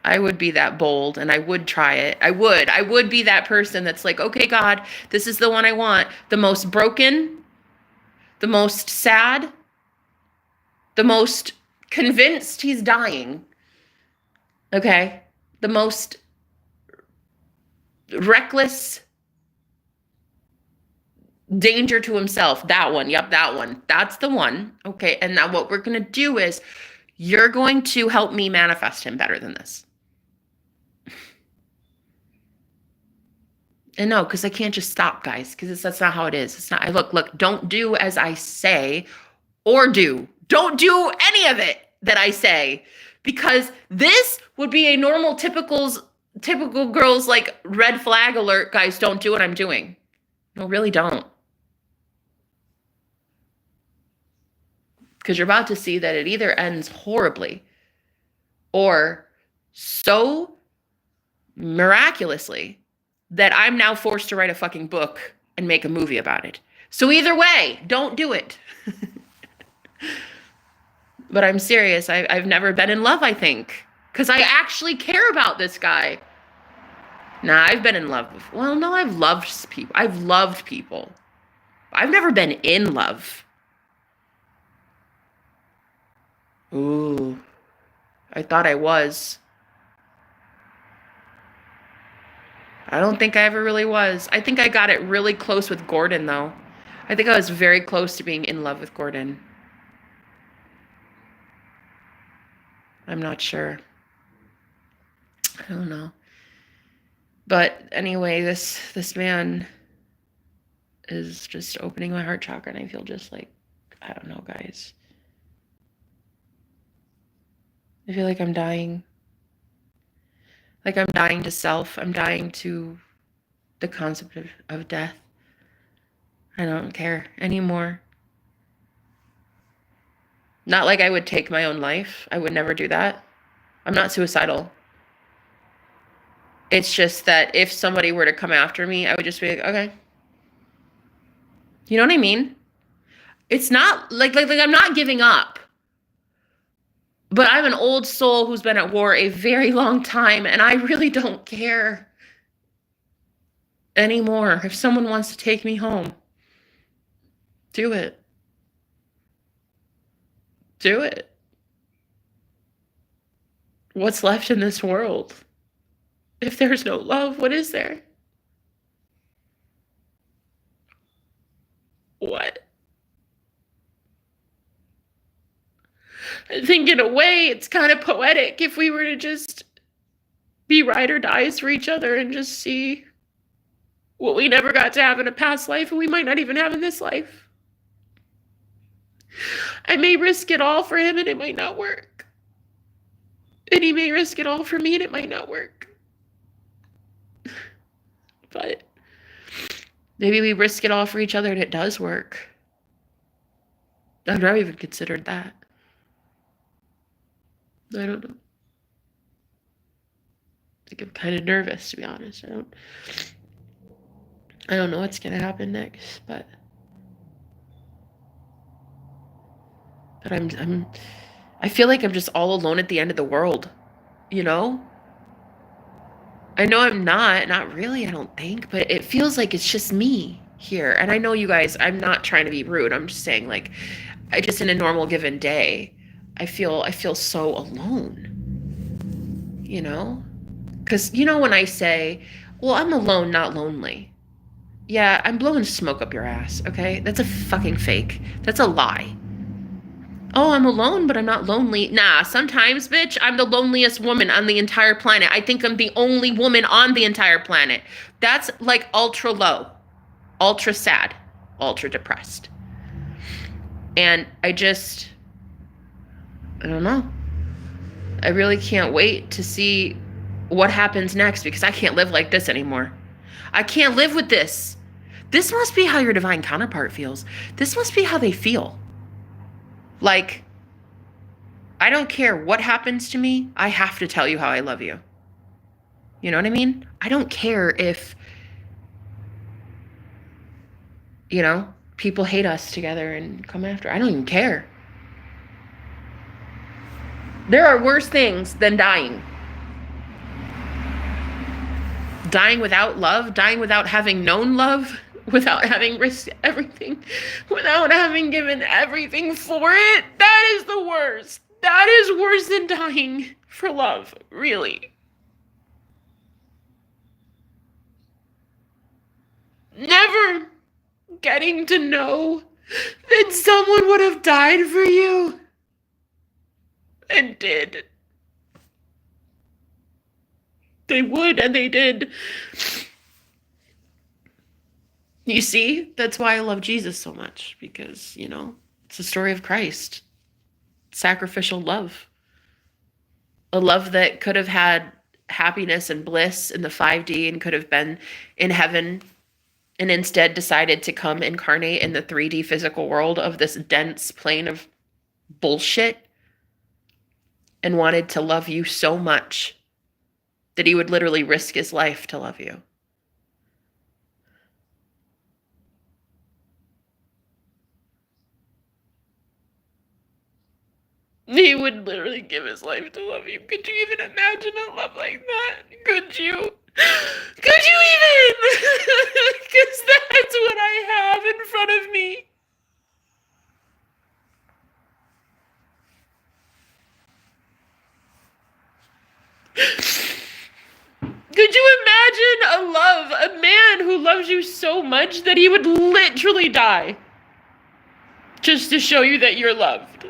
I would be that bold and I would try it. I would be that person that's like, okay, God, this is the one I want. The most broken, the most sad, the most convinced he's dying. Okay? The most reckless danger to himself. That one. Yep, that one. That's the one. Okay. And now what we're going to do is you're going to help me manifest him better than this. And no, because I can't just stop, guys, because that's not how it is. It's not. Look, don't do as I say or do. Don't do any of it that I say, because this would be a normal, typical girl's like red flag alert. Guys, don't do what I'm doing. No, really don't. Because you're about to see that it either ends horribly or so miraculously that I'm now forced to write a fucking book and make a movie about it. So either way, don't do it. But I'm serious. I've never been in love, I think, because I actually care about this guy. Nah, I've been in love before. Well, no, I've loved people. I've never been in love. Ooh, I thought I was. I don't think I ever really was. I think I got it really close with Gordon, though. I think I was very close to being in love with Gordon. I'm not sure. I don't know. But anyway, this man is just opening my heart chakra, and I feel just like, I don't know, guys. I feel like I'm dying. Like I'm dying to self. I'm dying to the concept of death. I don't care anymore. Not like I would take my own life. I would never do that. I'm not suicidal. It's just that if somebody were to come after me, I would just be like, okay. You know what I mean? It's not like I'm not giving up. But I'm an old soul who's been at war a very long time, and I really don't care anymore. If someone wants to take me home, do it. Do it. What's left in this world? If there's no love, what is there? What? I think in a way it's kind of poetic if we were to just be ride or dies for each other and just see what we never got to have in a past life and we might not even have in this life. I may risk it all for him and it might not work. And he may risk it all for me and it might not work. But maybe we risk it all for each other and it does work. I've never even considered that. I don't know. I think I'm kind of nervous, to be honest. I don't know what's gonna happen next, but I feel like I'm just all alone at the end of the world, you know? I know I'm not really, I don't think, but it feels like it's just me here. And I know you guys, I'm not trying to be rude. I'm just saying, like, I just in a normal given day, I feel so alone, you know? Because, when I say, well, I'm alone, not lonely. Yeah, I'm blowing smoke up your ass, okay? That's a fucking fake. That's a lie. Oh, I'm alone, but I'm not lonely. Nah, sometimes, bitch, I'm the loneliest woman on the entire planet. I think I'm the only woman on the entire planet. That's like ultra low, ultra sad, ultra depressed. And I don't know. I really can't wait to see what happens next because I can't live like this anymore. I can't live with this. This must be how your divine counterpart feels. This must be how they feel. Like, I don't care what happens to me. I have to tell you how I love you. You know what I mean? I don't care if, people hate us together and come after. I don't even care. There are worse things than dying. Dying without love, dying without having known love, without having risked everything, without having given everything for it. That is the worst. That is worse than dying for love, really. Never getting to know that someone would have died for you and did. They would, and they did. You see, that's why I love Jesus so much, because, it's the story of Christ. Sacrificial love. A love that could have had happiness and bliss in the 5D and could have been in heaven, and instead decided to come incarnate in the 3D physical world of this dense plane of bullshit and wanted to love you so much that he would literally risk his life to love you. He would literally give his life to love you. Could you even imagine a love like that? Could you? Could you even? Because that's what I have in front of me. Could you imagine a man who loves you so much that he would literally die just to show you that you're loved?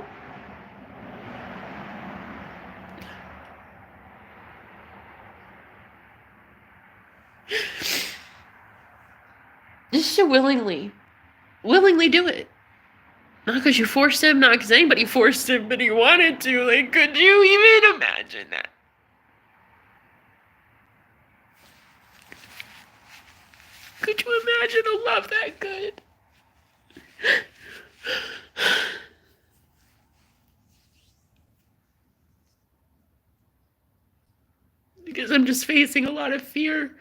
Just to willingly do it. Not because you forced him, not because anybody forced him, but he wanted to. Like, could you even imagine that? Could you imagine a love that good? Because I'm just facing a lot of fear.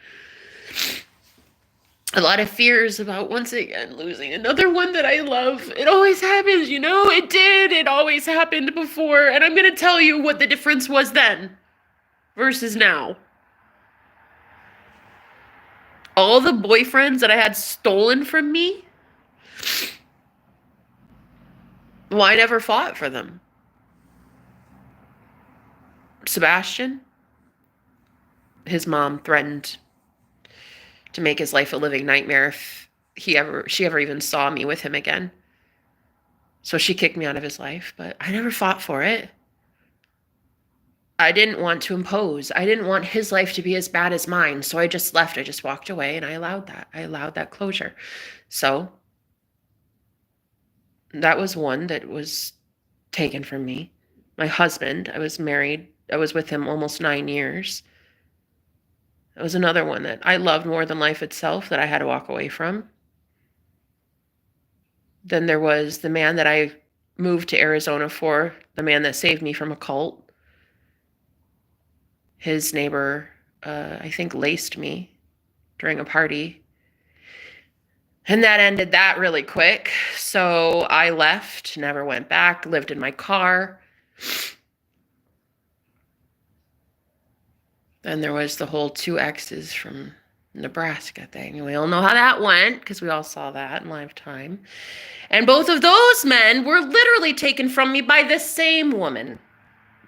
A lot of fears about, once again, losing another one that I love. It always happens, It did. It always happened before. And I'm going to tell you what the difference was then versus now. All the boyfriends that I had stolen from me, well, I never fought for them. Sebastian, his mom threatened to make his life a living nightmare if she ever even saw me with him again. So she kicked me out of his life, but I never fought for it. I didn't want to impose. I didn't want his life to be as bad as mine. So I just left. I just walked away, and I allowed that. I allowed that closure. So that was one that was taken from me. My husband, I was married. I was with him almost 9 years. That was another one that I loved more than life itself that I had to walk away from. Then there was the man that I moved to Arizona for, the man that saved me from a cult. His neighbor, I think, laced me during a party. And that ended that really quick. So I left, never went back, lived in my car. Then there was the whole 2 exes from Nebraska thing. We all know how that went because we all saw that in Lifetime. And both of those men were literally taken from me by the same woman.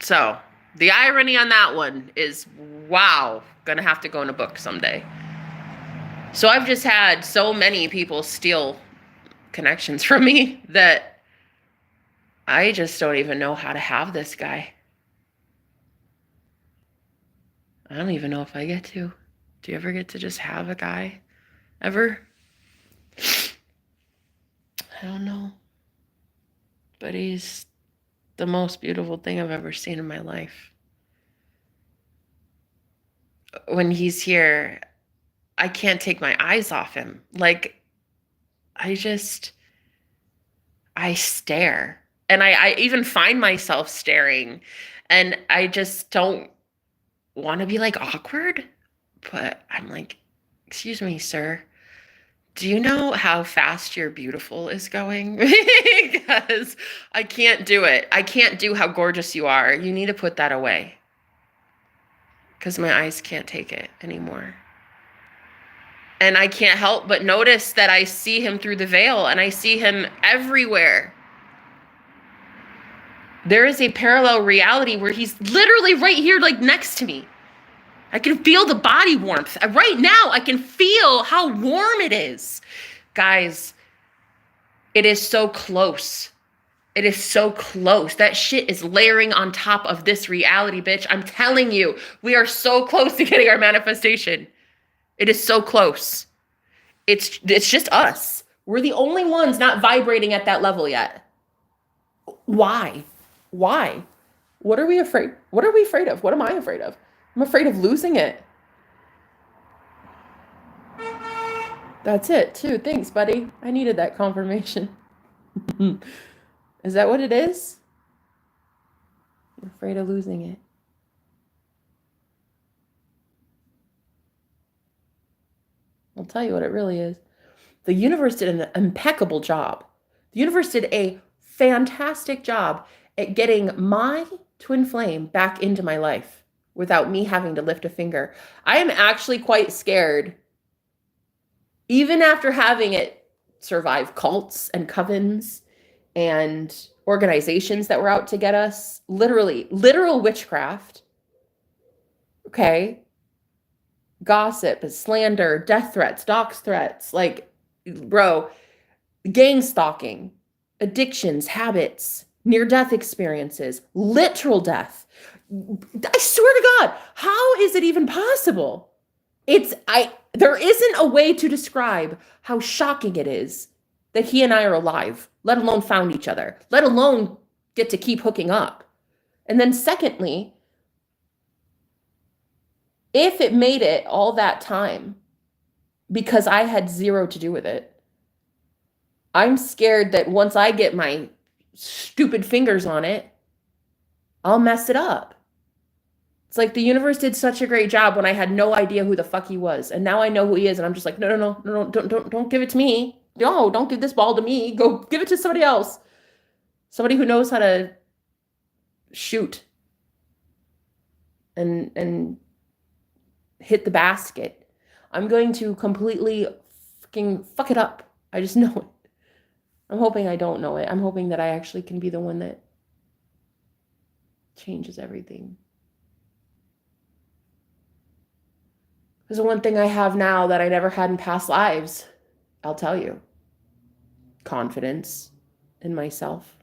So The irony on that one is, wow, gonna have to go in a book someday. So I've just had so many people steal connections from me that I just don't even know how to have this guy. I don't even know if I get to. Do you ever get to just have a guy? Ever? I don't know. But he's the most beautiful thing I've ever seen in my life. When he's here, I can't take my eyes off him. Like, I stare. And I even find myself staring. And I just don't want to be like awkward. But I'm like, excuse me, sir. Do you know how fast your beautiful is going? Because I can't do it. I can't do how gorgeous you are. You need to put that away. Because my eyes can't take it anymore. And I can't help but notice that I see him through the veil and I see him everywhere. There is a parallel reality where he's literally right here, like next to me. I can feel the body warmth. Right now, I can feel how warm it is. Guys, it is so close. It is so close. That shit is layering on top of this reality, bitch. I'm telling you, we are so close to getting our manifestation. It is so close. It's just us. We're the only ones not vibrating at that level yet. Why? Why? What are we afraid? What are we afraid of? What am I afraid of? I'm afraid of losing it. That's it, too. Thanks, buddy. I needed that confirmation. Is that what it is? I'm afraid of losing it. I'll tell you what it really is. The universe did an impeccable job. The universe did a fantastic job at getting my twin flame back into my life without me having to lift a finger. I am actually quite scared, even after having it survive cults and covens and organizations that were out to get us, literal witchcraft, okay? Gossip, slander, death threats, dox threats, like, bro, gang stalking, addictions, habits, near-death experiences, literal death. I swear to God, how is it even possible? There isn't a way to describe how shocking it is that he and I are alive, let alone found each other, let alone get to keep hooking up. And then secondly, if it made it all that time because I had zero to do with it, I'm scared that once I get my stupid fingers on it, I'll mess it up. It's like the universe did such a great job when I had no idea who the fuck he was. And now I know who he is. And I'm just like, no, don't give it to me. No, don't give this ball to me. Go give it to somebody else. Somebody who knows how to shoot and hit the basket. I'm going to completely fucking fuck it up. I just know it. I'm hoping I don't know it. I'm hoping that I actually can be the one that changes everything. Because the one thing I have now that I never had in past lives, I'll tell you, confidence in myself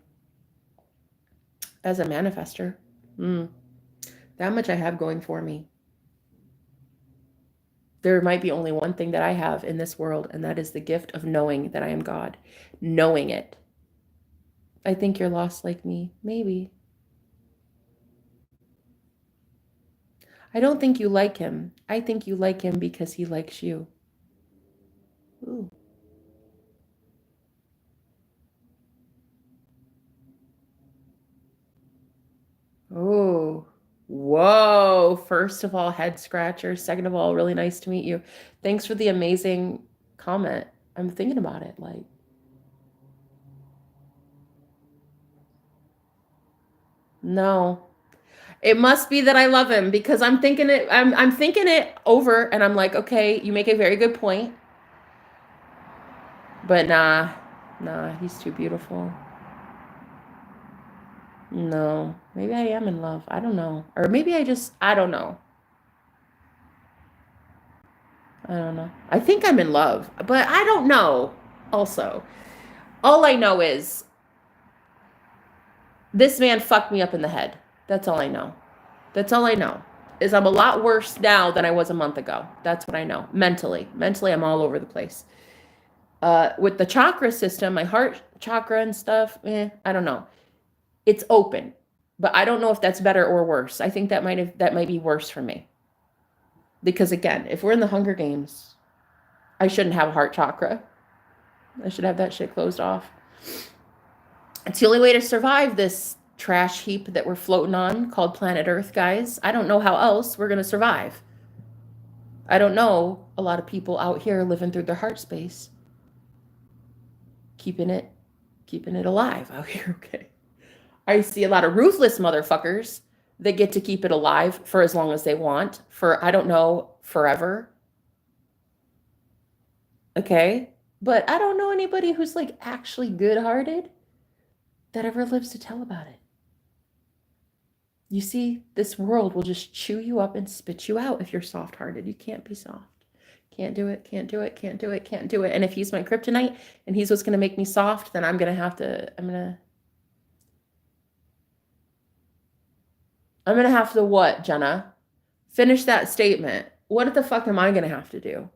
as a manifester. That much I have going for me. There might be only one thing that I have in this world, and that is the gift of knowing that I am God. Knowing it. I think you're lost like me. Maybe. I don't think you like him. I think you like him because he likes you. Ooh. Oh. Whoa. First of all, head scratcher. Second of all, really nice to meet you. Thanks for the amazing comment. I'm thinking about it. Like, no. It must be that I love him because I'm thinking it over and I'm like, okay, you make a very good point. But nah, he's too beautiful. No, maybe I am in love. I don't know. Or maybe I don't know. I don't know. I think I'm in love, but I don't know also. All I know is this man fucked me up in the head. That's all I know. That's all I know. Is I'm a lot worse now than I was a month ago. That's what I know. Mentally, I'm all over the place. With the chakra system, my heart chakra and stuff, I don't know. It's open, but I don't know if that's better or worse. I think that might be worse for me. Because again, if we're in the Hunger Games, I shouldn't have a heart chakra. I should have that shit closed off. It's the only way to survive this trash heap that we're floating on called planet Earth, guys. I don't know how else we're going to survive. I don't know a lot of people out here living through their heart space, keeping it alive out here, okay? I see a lot of ruthless motherfuckers that get to keep it alive for as long as they want, for I don't know, forever. Okay? But I don't know anybody who's like actually good-hearted that ever lives to tell about it. You see, this world will just chew you up and spit you out if you're soft-hearted. You can't be soft. Can't do it, can't do it, can't do it, can't do it. And if he's my kryptonite and he's what's going to make me soft, then I'm going to have to what, Jenna? Finish that statement. What the fuck am I going to have to do?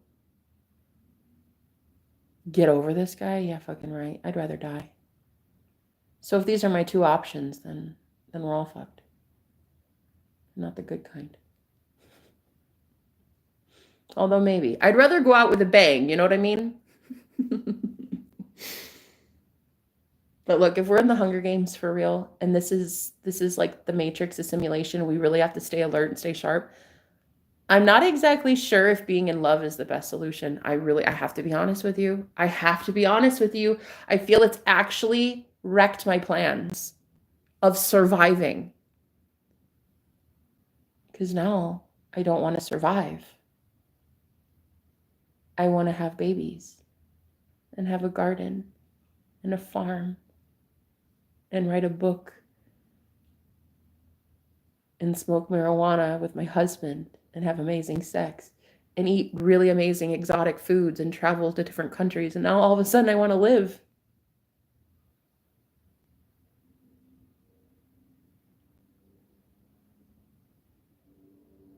Get over this guy? Yeah, fucking right. I'd rather die. So if these are my two options, then we're all fucked. Not the good kind. Although maybe. I'd rather go out with a bang, you know what I mean? But look, if we're in the Hunger Games for real, and this is like the Matrix, a simulation, we really have to stay alert and stay sharp. I'm not exactly sure if being in love is the best solution. I have to be honest with you. I have to be honest with you. I feel it's actually wrecked my plans of surviving. Because now I don't want to survive. I want to have babies and have a garden and a farm and write a book and smoke marijuana with my husband and have amazing sex and eat really amazing exotic foods and travel to different countries. And now all of a sudden I want to live.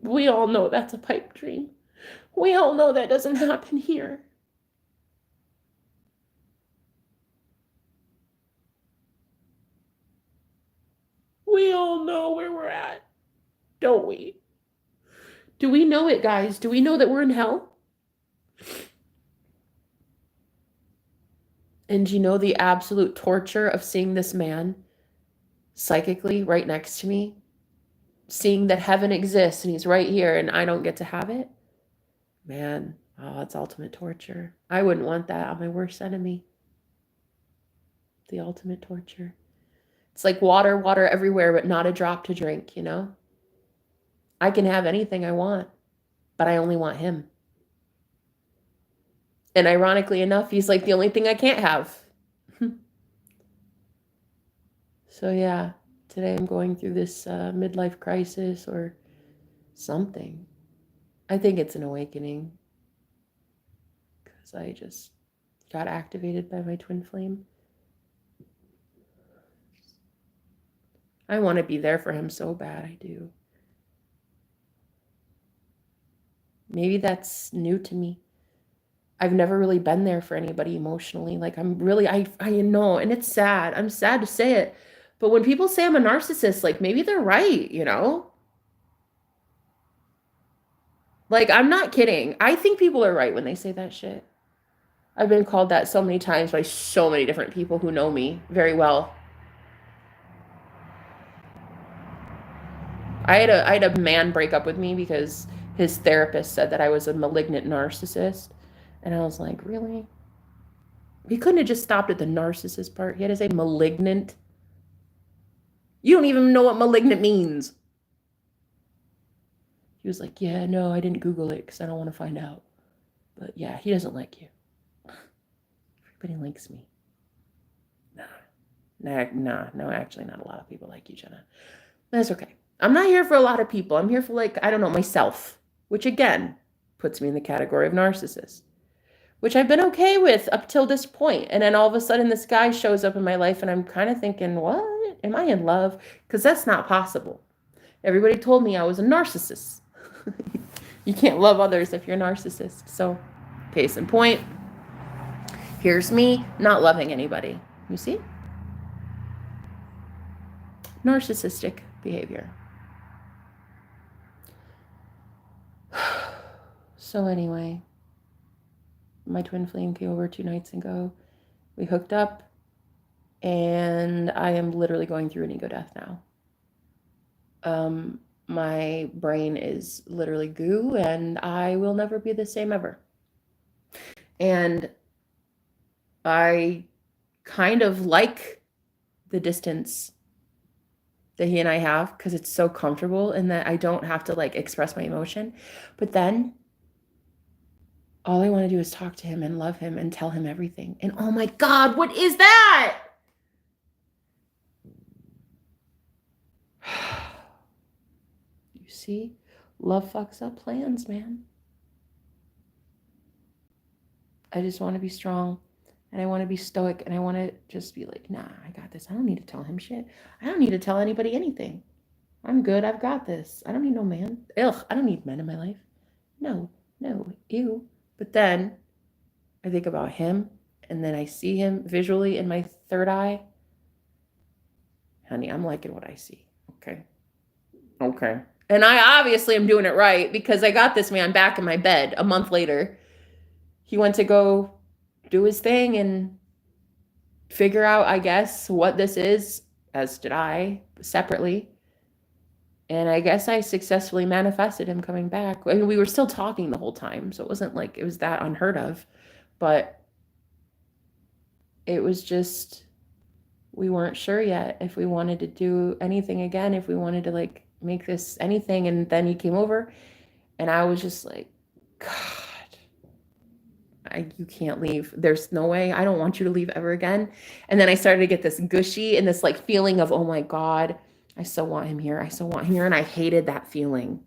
We all know that's a pipe dream. We all know that doesn't happen here. We all know where we're at, don't we? Do we know it, guys? Do we know that we're in hell? And you know the absolute torture of seeing this man psychically right next to me? Seeing that heaven exists and he's right here and I don't get to have it? Man, oh, it's ultimate torture. I wouldn't want that on my worst enemy. The ultimate torture. It's like water everywhere, but not a drop to drink, you know? I can have anything I want, but I only want him. And ironically enough, he's like the only thing I can't have. So yeah, today I'm going through this midlife crisis or something. I think it's an awakening because I just got activated by my twin flame. I want to be there for him so bad, I do. Maybe that's new to me. I've never really been there for anybody emotionally. Like I know, and it's sad. I'm sad to say it. But when people say I'm a narcissist, like maybe they're right, you know? Like I'm not kidding. I think people are right when they say that shit. I've been called that so many times by so many different people who know me very well. I had a man break up with me because his therapist said that I was a malignant narcissist. And I was like, really? He couldn't have just stopped at the narcissist part. He had to say malignant. You don't even know what malignant means. He was like, yeah, no, I didn't Google it because I don't want to find out. But yeah, he doesn't like you. Everybody likes me. Nah. Nah, no, actually, not a lot of people like you, Jenna. That's okay. I'm not here for a lot of people. I'm here for, like, I don't know, myself, which again puts me in the category of narcissist, which I've been okay with up till this point. And then all of a sudden, this guy shows up in my life, and I'm kind of thinking, what? Am I in love? Because that's not possible. Everybody told me I was a narcissist. You can't love others if you're a narcissist. So, case in point, here's me not loving anybody. You see? Narcissistic behavior. So anyway, my twin flame came over 2 nights ago. We hooked up, and I am literally going through an ego death now. My brain is literally goo, and I will never be the same ever. And I kind of like the distance that he and I have, because it's so comfortable and that I don't have to like express my emotion. But then all I want to do is talk to him and love him and tell him everything. And oh my God, what is that? You see, love fucks up plans, man. I just want to be strong, and I want to be stoic, and I want to just be like, nah, I got this. I don't need to tell him shit. I don't need to tell anybody anything. I'm good. I've got this. I don't need no man. Ugh, I don't need men in my life. No, ew. But then I think about him, and then I see him visually in my third eye. Honey, I'm liking what I see. Okay. And I obviously am doing it right, because I got this man back in my bed a month later. He went to go do his thing and figure out, I guess, what this is, as did I, separately. And I guess I successfully manifested him coming back. I mean, we were still talking the whole time, so it wasn't like it was that unheard of. But it was just, we weren't sure yet if we wanted to do anything again, if we wanted to like make this anything. And then he came over, and I was just like, God, you can't leave. There's no way. I don't want you to leave ever again. And then I started to get this gushy and this like feeling of, oh my God, I so want him here. I so want him here. And I hated that feeling.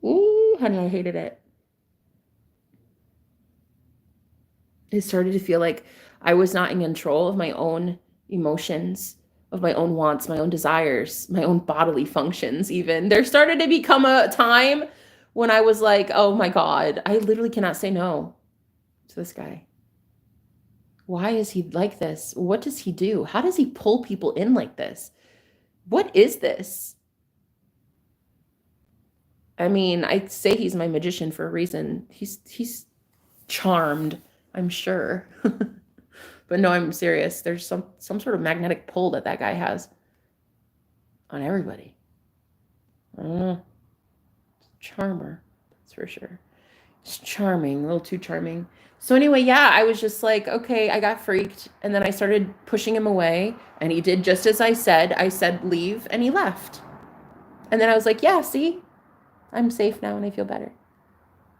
Ooh, honey, I hated it. It started to feel like I was not in control of my own emotions, of my own wants, my own desires, my own bodily functions even. There started to become a time when I was like, oh my God, I literally cannot say no to this guy. Why is he like this? What does he do? How does he pull people in like this? What is this? I mean, I say he's my magician for a reason. He's charmed, I'm sure. But no, I'm serious. There's some sort of magnetic pull that guy has on everybody. Charmer, that's for sure. It's charming, a little too charming. So anyway, yeah, I was just like, okay, I got freaked. And then I started pushing him away, and he did just as I said. I said, leave, and he left. And then I was like, yeah, see, I'm safe now and I feel better.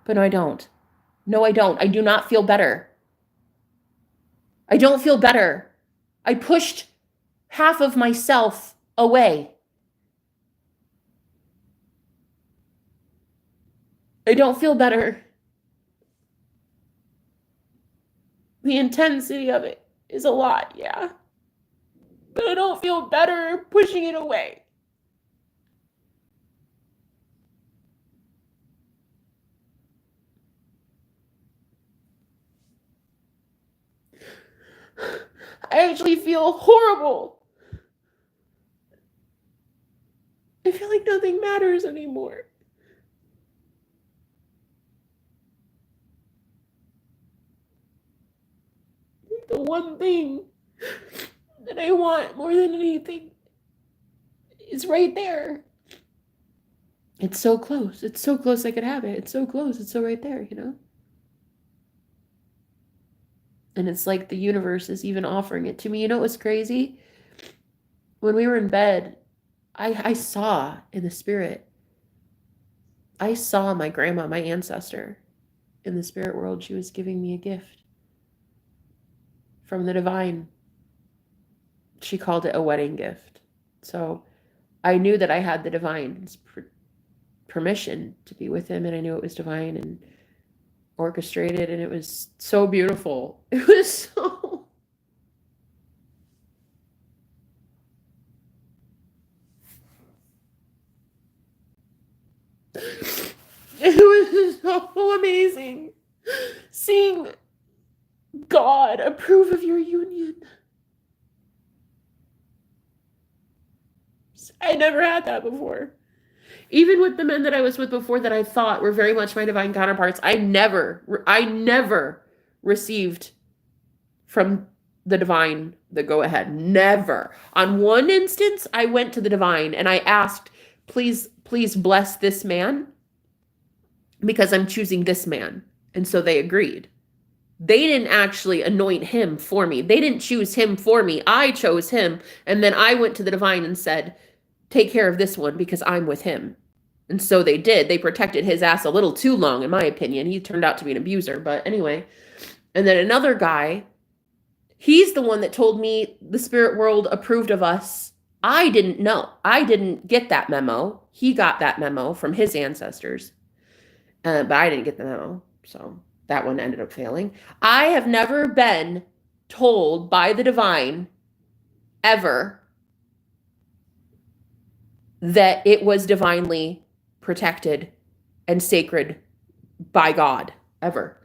But no, I don't. No, I don't. I do not feel better. I don't feel better. I pushed half of myself away. I don't feel better. The intensity of it is a lot, yeah. But I don't feel better pushing it away. I actually feel horrible. I feel like nothing matters anymore. The one thing that I want more than anything is right there. It's so close. It's so close I could have it. It's so close. It's so right there, you know? And it's like the universe is even offering it to me. You know what was crazy? When we were in bed, I saw in the spirit, I saw my grandma, my ancestor, in the spirit world. She was giving me a gift from the divine. she called it a wedding gift. So I knew that I had the divine's permission to be with him, and I knew it was divine and orchestrated, and it was so beautiful. It was so it was so amazing seeing God approve of your union. I never had that before. Even with the men that I was with before that I thought were very much my divine counterparts, I never received from the divine the go ahead. Never. On one instance, I went to the divine and I asked, please bless this man because I'm choosing this man. And so they agreed. They didn't actually anoint him for me. They didn't choose him for me. I chose him. And then I went to the divine and said, take care of this one because I'm with him. And so they did. They protected his ass a little too long, in my opinion. He turned out to be an abuser. But anyway. And then another guy, he's the one that told me the spirit world approved of us. I didn't know. I didn't get that memo. He got that memo from his ancestors. But I didn't get the memo. So that one ended up failing. I have never been told by the divine ever that it was divinely protected and sacred by God, ever.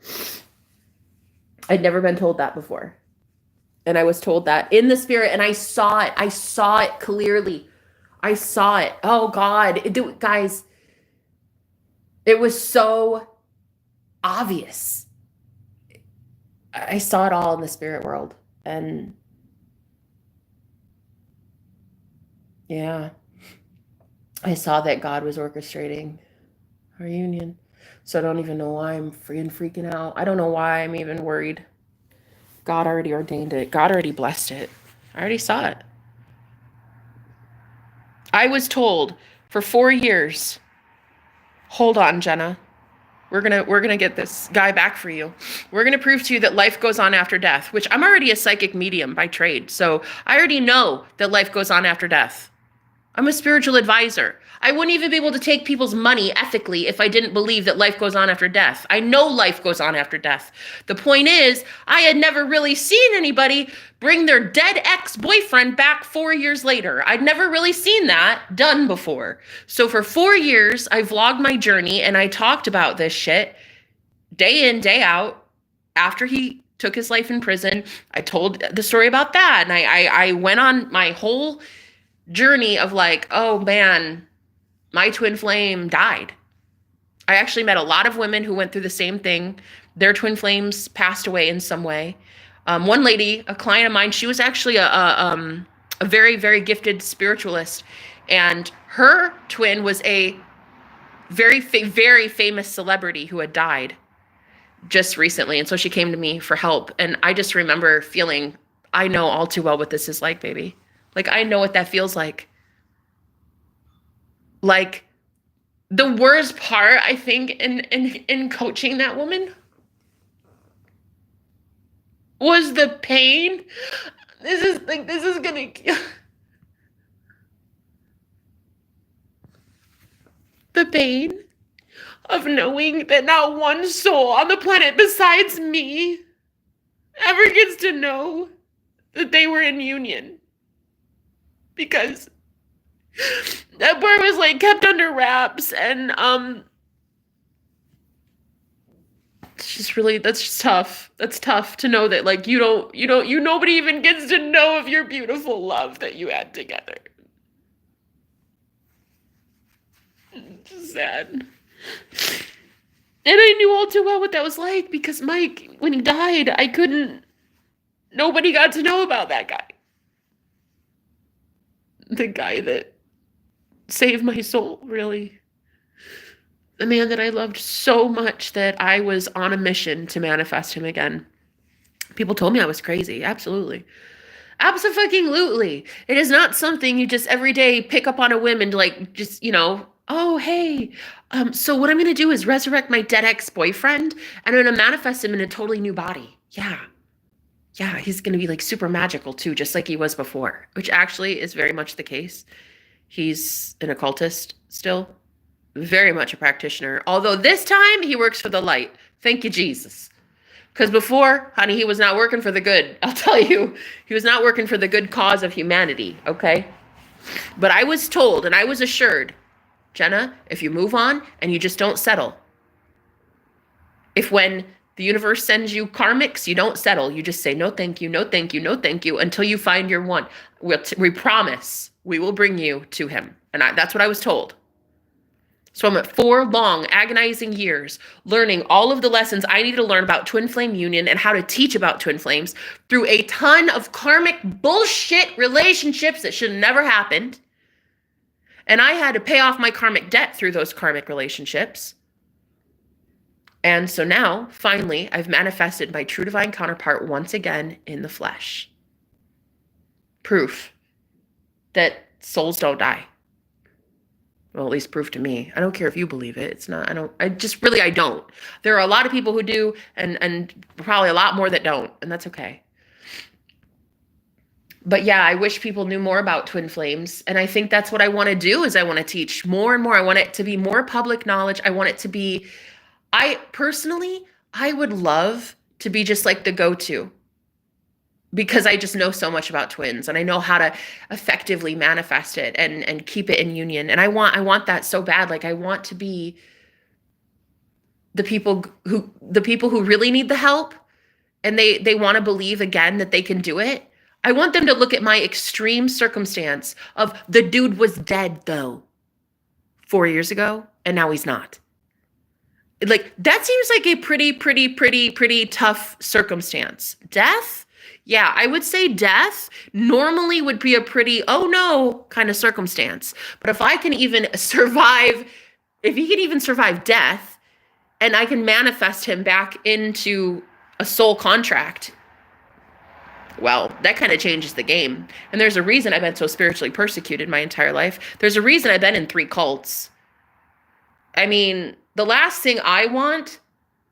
I'd never been told that before. And I was told that in the spirit, and I saw it. I saw it clearly. I saw it. Oh, God. Guys, it was so obvious. I saw it all in the spirit world. And yeah, I saw that God was orchestrating our union. So I don't even know why I'm freaking out. I don't know why I'm even worried. God already ordained it. God already blessed it. I already saw it. I was told for 4 years, hold on, Jenna. We're gonna get this guy back for you. We're gonna prove to you that life goes on after death, which I'm already a psychic medium by trade. So I already know that life goes on after death. I'm a spiritual advisor. I wouldn't even be able to take people's money ethically if I didn't believe that life goes on after death. I know life goes on after death. The point is, I had never really seen anybody bring their dead ex-boyfriend back 4 years later. I'd never really seen that done before. So for 4 years, I vlogged my journey and I talked about this shit day in, day out. After he took his life in prison, I told the story about that. And I went on my whole journey of like, oh man, my twin flame died. I actually met a lot of women who went through the same thing. Their twin flames passed away in some way. One lady, a client of mine, she was actually a very, very gifted spiritualist, and her twin was a very famous celebrity who had died just recently. And so she came to me for help. And I just remember feeling, I know all too well what this is like, baby. Like, I know what that feels like. Like, the worst part, I think, in coaching that woman was the pain. This is gonna kill. The pain of knowing that not one soul on the planet besides me ever gets to know that they were in union. Because that part was like kept under wraps, and that's just tough. That's tough to know that like nobody even gets to know of your beautiful love that you had together. It's just sad. And I knew all too well what that was like because Mike, when he died, nobody got to know about that guy. The guy that saved my soul, really. The man that I loved so much that I was on a mission to manifest him again. People told me I was crazy. Absolutely. Abso-fucking-lutely. It is not something you just every day pick up on a whim and like, just, oh, hey. So what I'm going to do is resurrect my dead ex-boyfriend and I'm going to manifest him in a totally new body. Yeah. yeah, he's going to be like super magical too, just like he was before, which actually is very much the case. He's an occultist still, very much a practitioner. Although this time he works for the light. Thank you, Jesus. Because before, honey, he was not working for the good. I'll tell you, he was not working for the good cause of humanity, okay? But I was told and I was assured, Jenna, if you move on and you just don't settle, if when the universe sends you karmics, you don't settle. You just say, no, thank you, no, thank you, no, thank you, until you find your one. We promise we will bring you to him. And that's what I was told. So I'm at 4 long, agonizing years learning all of the lessons I needed to learn about twin flame union and how to teach about twin flames through a ton of karmic bullshit relationships that should have never happened. And I had to pay off my karmic debt through those karmic relationships. And so now, finally, I've manifested my true divine counterpart once again in the flesh. Proof that souls don't die. Well, at least proof to me. I don't care if you believe it. It's not, I don't. There are a lot of people who do, and probably a lot more that don't, and that's okay. But yeah, I wish people knew more about twin flames. And I think that's what I want to do, is I want to teach more and more. I want it to be more public knowledge. I want it to be, I would love to be just like the go-to, because I just know so much about twins and I know how to effectively manifest it and keep it in union. And I want that so bad. Like, I want to be the people who really need the help, and they want to believe again that they can do it. I want them to look at my extreme circumstance of the dude was dead though 4 years ago and now he's not. Like, that seems like a pretty tough circumstance. Death? Yeah, I would say death normally would be a pretty, oh no, kind of circumstance. But if I can even survive, if he can even survive death, and I can manifest him back into a soul contract, well, that kind of changes the game. And there's a reason I've been so spiritually persecuted my entire life. There's a reason I've been in 3 cults. I mean, the last thing I want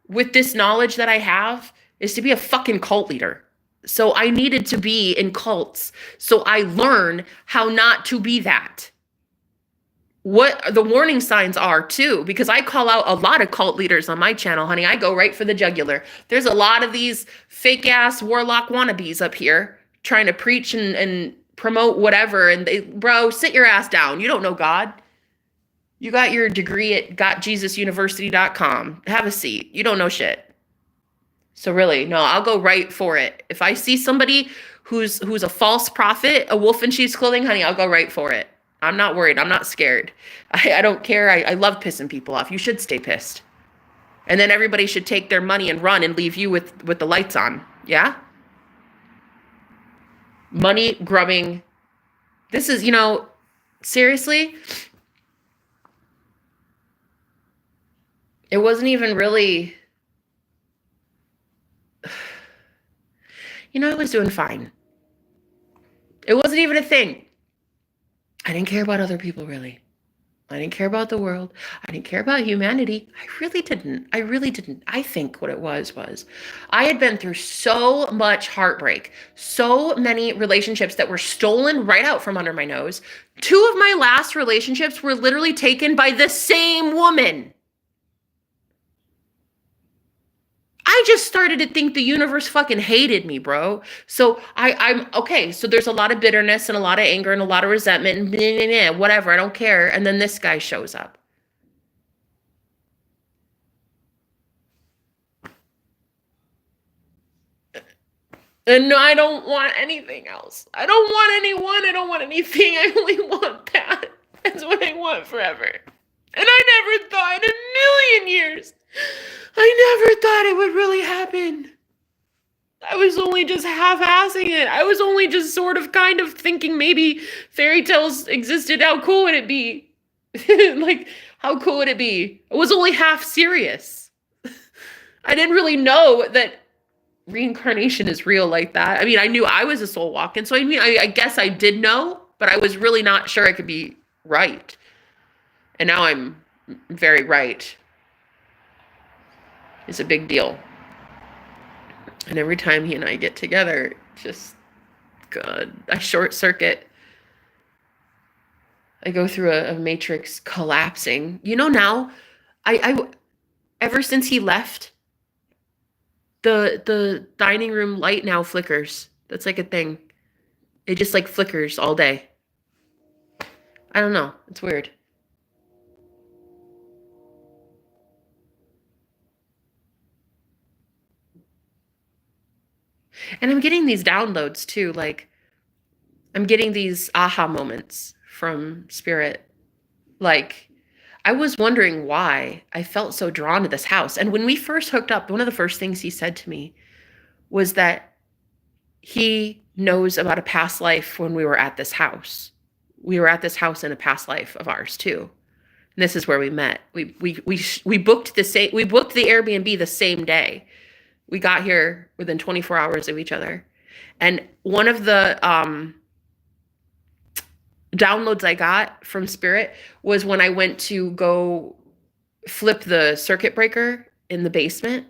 with this knowledge that I have is to be a fucking cult leader. So I needed to be in cults. So I learn how not to be that. What the warning signs are too, because I call out a lot of cult leaders on my channel, honey. I go right for the jugular. There's a lot of these fake ass warlock wannabes up here trying to preach and promote whatever. And bro, sit your ass down. You don't know God. You got your degree at gotjesusuniversity.com. Have a seat. You don't know shit. So really, no, I'll go right for it. If I see somebody who's a false prophet, a wolf in sheep's clothing, honey, I'll go right for it. I'm not worried. I'm not scared. I don't care. I love pissing people off. You should stay pissed. And then everybody should take their money and run and leave you with the lights on. Yeah? Money grubbing. This is, seriously, it wasn't even really, I was doing fine. It wasn't even a thing. I didn't care about other people, really. I didn't care about the world. I didn't care about humanity. I really didn't. I think what it was I had been through so much heartbreak, so many relationships that were stolen right out from under my nose. 2 of my last relationships were literally taken by the same woman. I just started to think the universe fucking hated me, bro. So I'm okay. So there's a lot of bitterness and a lot of anger and a lot of resentment and blah, blah, blah, whatever. I don't care. And then this guy shows up. And I don't want anything else. I don't want anyone. I don't want anything. I only want that. That's what I want forever. And I never thought in a million years, I never thought it would really happen. I was only just half-assing it. I was only just sort of kind of thinking maybe fairy tales existed. How cool would it be? Like, how cool would it be? I was only half serious. I didn't really know that reincarnation is real like that. I mean, I knew I was a soul walking, so I guess I did know, but I was really not sure I could be right. And now I'm very right. It's a big deal. And every time he and I get together, just God, I short circuit. I go through a matrix collapsing. Now, I ever since he left, the dining room light now flickers. That's like a thing. It just like flickers all day. I don't know. It's weird. And I'm getting these downloads too. Like, I'm getting these aha moments from spirit. Like, I was wondering why I felt so drawn to this house. And when we first hooked up, one of the first things he said to me was that he knows about a past life when we were at this house. We were at this house in a past life of ours too. And this is where we met. We booked we booked the Airbnb the same day. We got here within 24 hours of each other. And one of the downloads I got from spirit was when I went to go flip the circuit breaker in the basement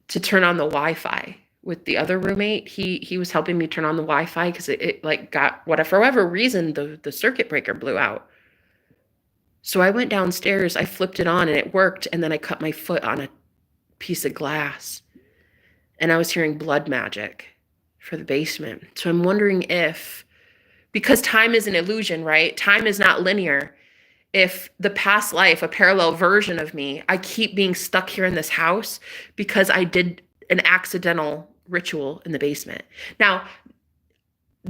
to turn on the Wi-Fi with the other roommate. He was helping me turn on the Wi-Fi because it like got for whatever reason the circuit breaker blew out. So I went downstairs, I flipped it on and it worked, and then I cut my foot on a piece of glass. And I was hearing blood magic for the basement. So I'm wondering if, because time is an illusion, right? Time is not linear. If the past life, a parallel version of me, I keep being stuck here in this house because I did an accidental ritual in the basement. Now,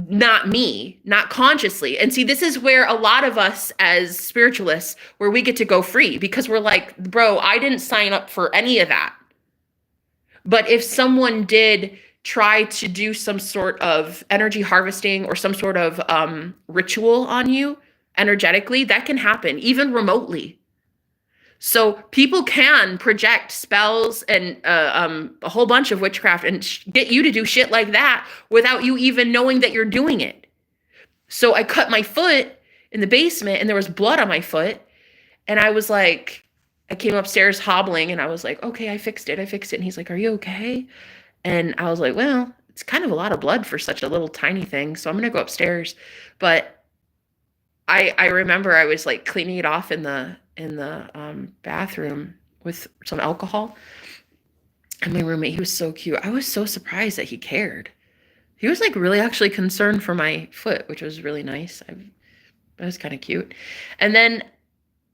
not me, not consciously. And see, this is where a lot of us as spiritualists, where we get to go free because we're like, bro, I didn't sign up for any of that. But if someone did try to do some sort of energy harvesting or some sort of ritual on you energetically, that can happen, even remotely. So people can project spells and a whole bunch of witchcraft and get you to do shit like that without you even knowing that you're doing it. So I cut my foot in the basement and there was blood on my foot. And I was like, I came upstairs hobbling and I was like, okay, I fixed it. And he's like, are you okay? And I was like, well, it's kind of a lot of blood for such a little tiny thing. So I'm going to go upstairs. But I remember I was like cleaning it off in the bathroom with some alcohol. And my roommate, he was so cute. I was so surprised that he cared. He was like really actually concerned for my foot, which was really nice. That was kind of cute. And then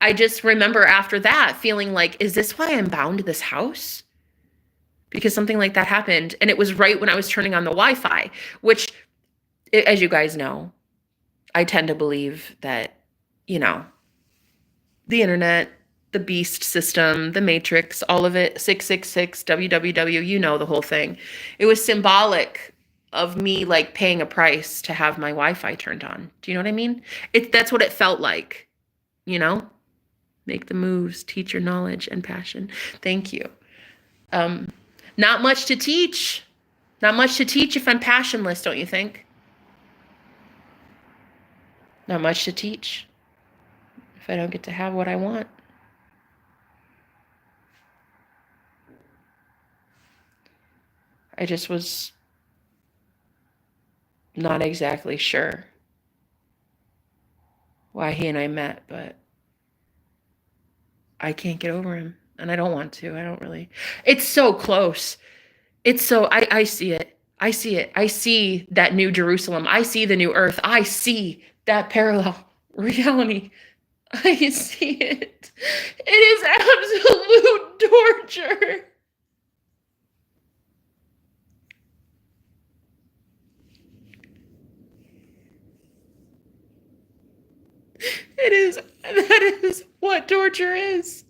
I just remember after that feeling like, is this why I'm bound to this house? Because something like that happened. And it was right when I was turning on the Wi-Fi, which, as you guys know, I tend to believe that, the internet, the beast system, the matrix, all of it, 666, www, the whole thing. It was symbolic of me like paying a price to have my Wi-Fi turned on. Do you know what I mean? That's what it felt like, Make the moves, teach your knowledge and passion. Thank you. Not much to teach. Not much to teach if I'm passionless, don't you think? Not much to teach if I don't get to have what I want. I just was not exactly sure why he and I met, but I can't get over him. And I don't want to. I don't really. It's so close. It's so, I see it. I see it. I see that new Jerusalem. I see the new earth. I see that parallel reality. I see it. It is absolute torture. It is. That is what torture is.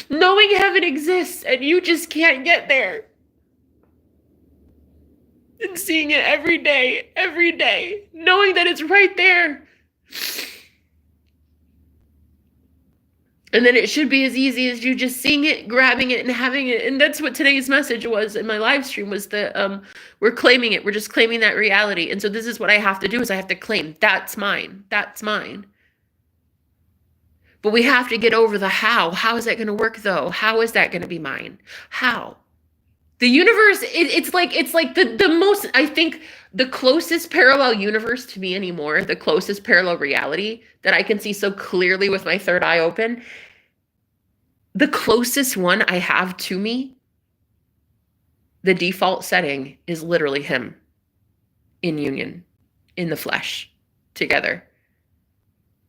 Knowing heaven exists and you just can't get there. And seeing it every day, knowing that it's right there. And then it should be as easy as you just seeing it, grabbing it, and having it. And that's what today's message was in my live stream, was that we're claiming it. We're just claiming that reality. And so this is what I have to do, is I have to claim, that's mine. That's mine. But we have to get over the how. How is that going to work, though? How is that going to be mine? How? The universe, it's like the most, I think the closest parallel universe to me anymore, the closest parallel reality that I can see so clearly with my third eye open, the closest one I have to me, the default setting is literally him in union, in the flesh, together.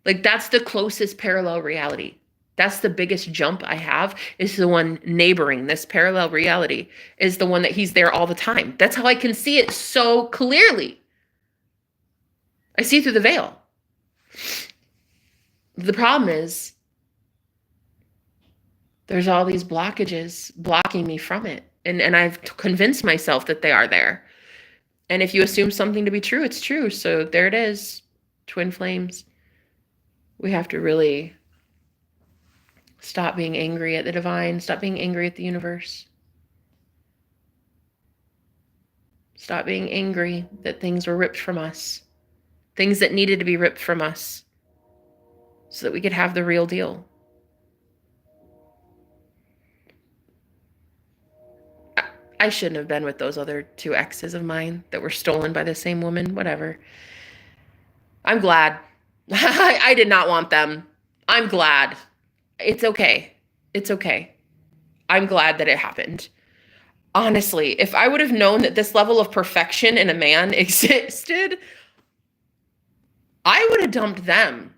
Like that's the closest parallel reality. That's the biggest jump I have, is the one neighboring this parallel reality, is the one that he's there all the time. That's how I can see it so clearly. I see through the veil. The problem is there's all these blockages blocking me from it. And I've convinced myself that they are there. And if you assume something to be true, it's true. So there it is. Twin flames. We have to really stop being angry at the divine. Stop being angry at the universe. Stop being angry that things were ripped from us. Things that needed to be ripped from us so that we could have the real deal. I shouldn't have been with those other two exes of mine that were stolen by the same woman. Whatever. I'm glad. I did not want them. I'm glad. It's okay. It's okay. I'm glad that it happened. Honestly, if I would have known that this level of perfection in a man existed, I would have dumped them.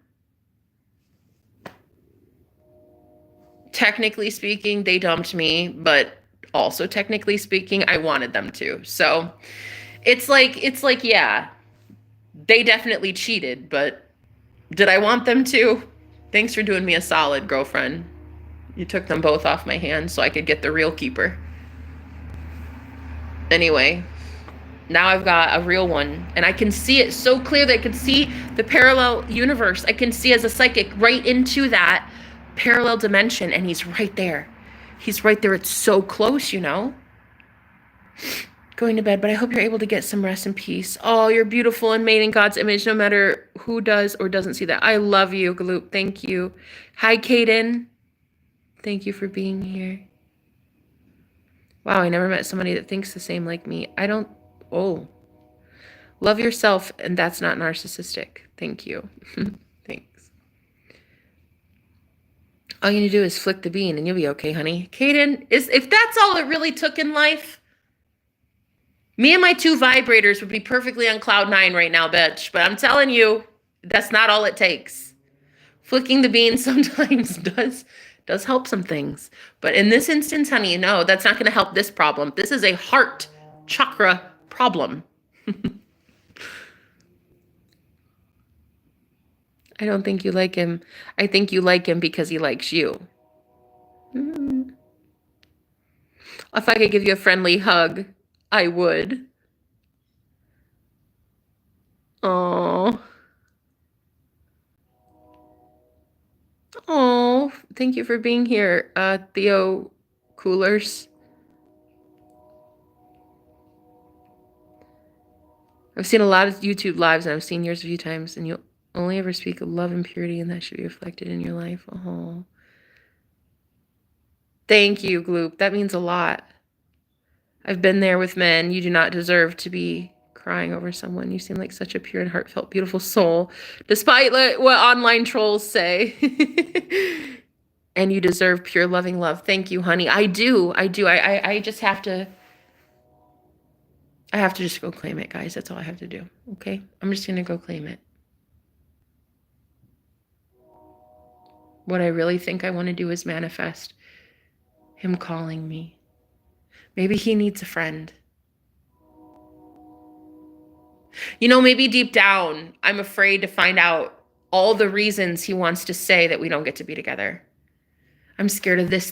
Technically speaking, they dumped me, but also technically speaking, I wanted them to. So it's like, yeah, they definitely cheated, but did I want them to? Thanks for doing me a solid, girlfriend. You took them both off my hands so I could get the real keeper. Anyway, now I've got a real one, and I can see it so clearly. I can see the parallel universe. I can see as a psychic right into that parallel dimension, and he's right there. He's right there. It's so close, you know? Going to bed, but I hope you're able to get some rest and peace. Oh, you're beautiful and made in God's image, no matter who does or doesn't see that. I love you, Gloop. Thank you. Hi, Kaden. Thank you for being here. Wow, I never met somebody that thinks the same like me. I don't... Oh. Love yourself, and that's not narcissistic. Thank you. Thanks. All you need to do is flick the bean, and you'll be okay, honey. Kaden, if that's all it really took in life, me and my 2 vibrators would be perfectly on cloud 9 right now, bitch. But I'm telling you, that's not all it takes. Flicking the bean sometimes does help some things. But in this instance, honey, no, that's not going to help this problem. This is a heart chakra problem. I don't think you like him. I think you like him because he likes you. Mm. If I could give you a friendly hug, I would. Oh. Oh, thank you for being here, Theo Coolers. I've seen a lot of YouTube lives, and I've seen yours a few times, and you only ever speak of love and purity, and that should be reflected in your life. Oh. Thank you, Gloop. That means a lot. I've been there with men. You do not deserve to be crying over someone. You seem like such a pure and heartfelt, beautiful soul, despite what online trolls say. And you deserve pure, loving love. Thank you, honey. I do. I just have to... I have to just go claim it, guys. That's all I have to do, okay? I'm just going to go claim it. What I really think I want to do is manifest him calling me. Maybe he needs a friend. You know, maybe deep down, I'm afraid to find out all the reasons he wants to say that we don't get to be together. I'm scared of this,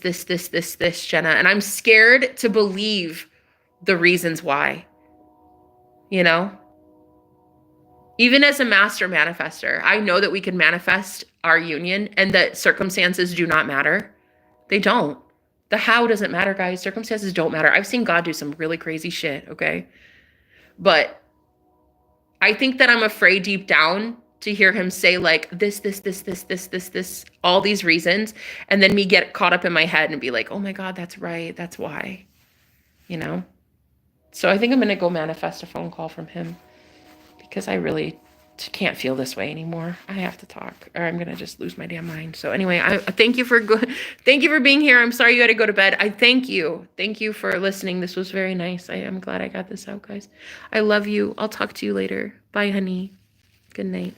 Jenna. And I'm scared to believe the reasons why. You know? Even as a master manifester, I know that we can manifest our union and that circumstances do not matter. They don't. The how doesn't matter, guys. Circumstances don't matter. I've seen God do some really crazy shit, okay? But I think that I'm afraid deep down to hear him say like this, all these reasons, and then me get caught up in my head and be like, oh my God, that's right. That's why. you know? So I think I'm going to go manifest a phone call from him because I really can't feel this way anymore. I have to talk or I'm going to just lose my damn mind. So anyway, I thank you for thank you for being here. I'm sorry you had to go to bed. I thank you. Thank you for listening. This was very nice. I'm glad I got this out, guys. I love you. I'll talk to you later. Bye, honey. Good night.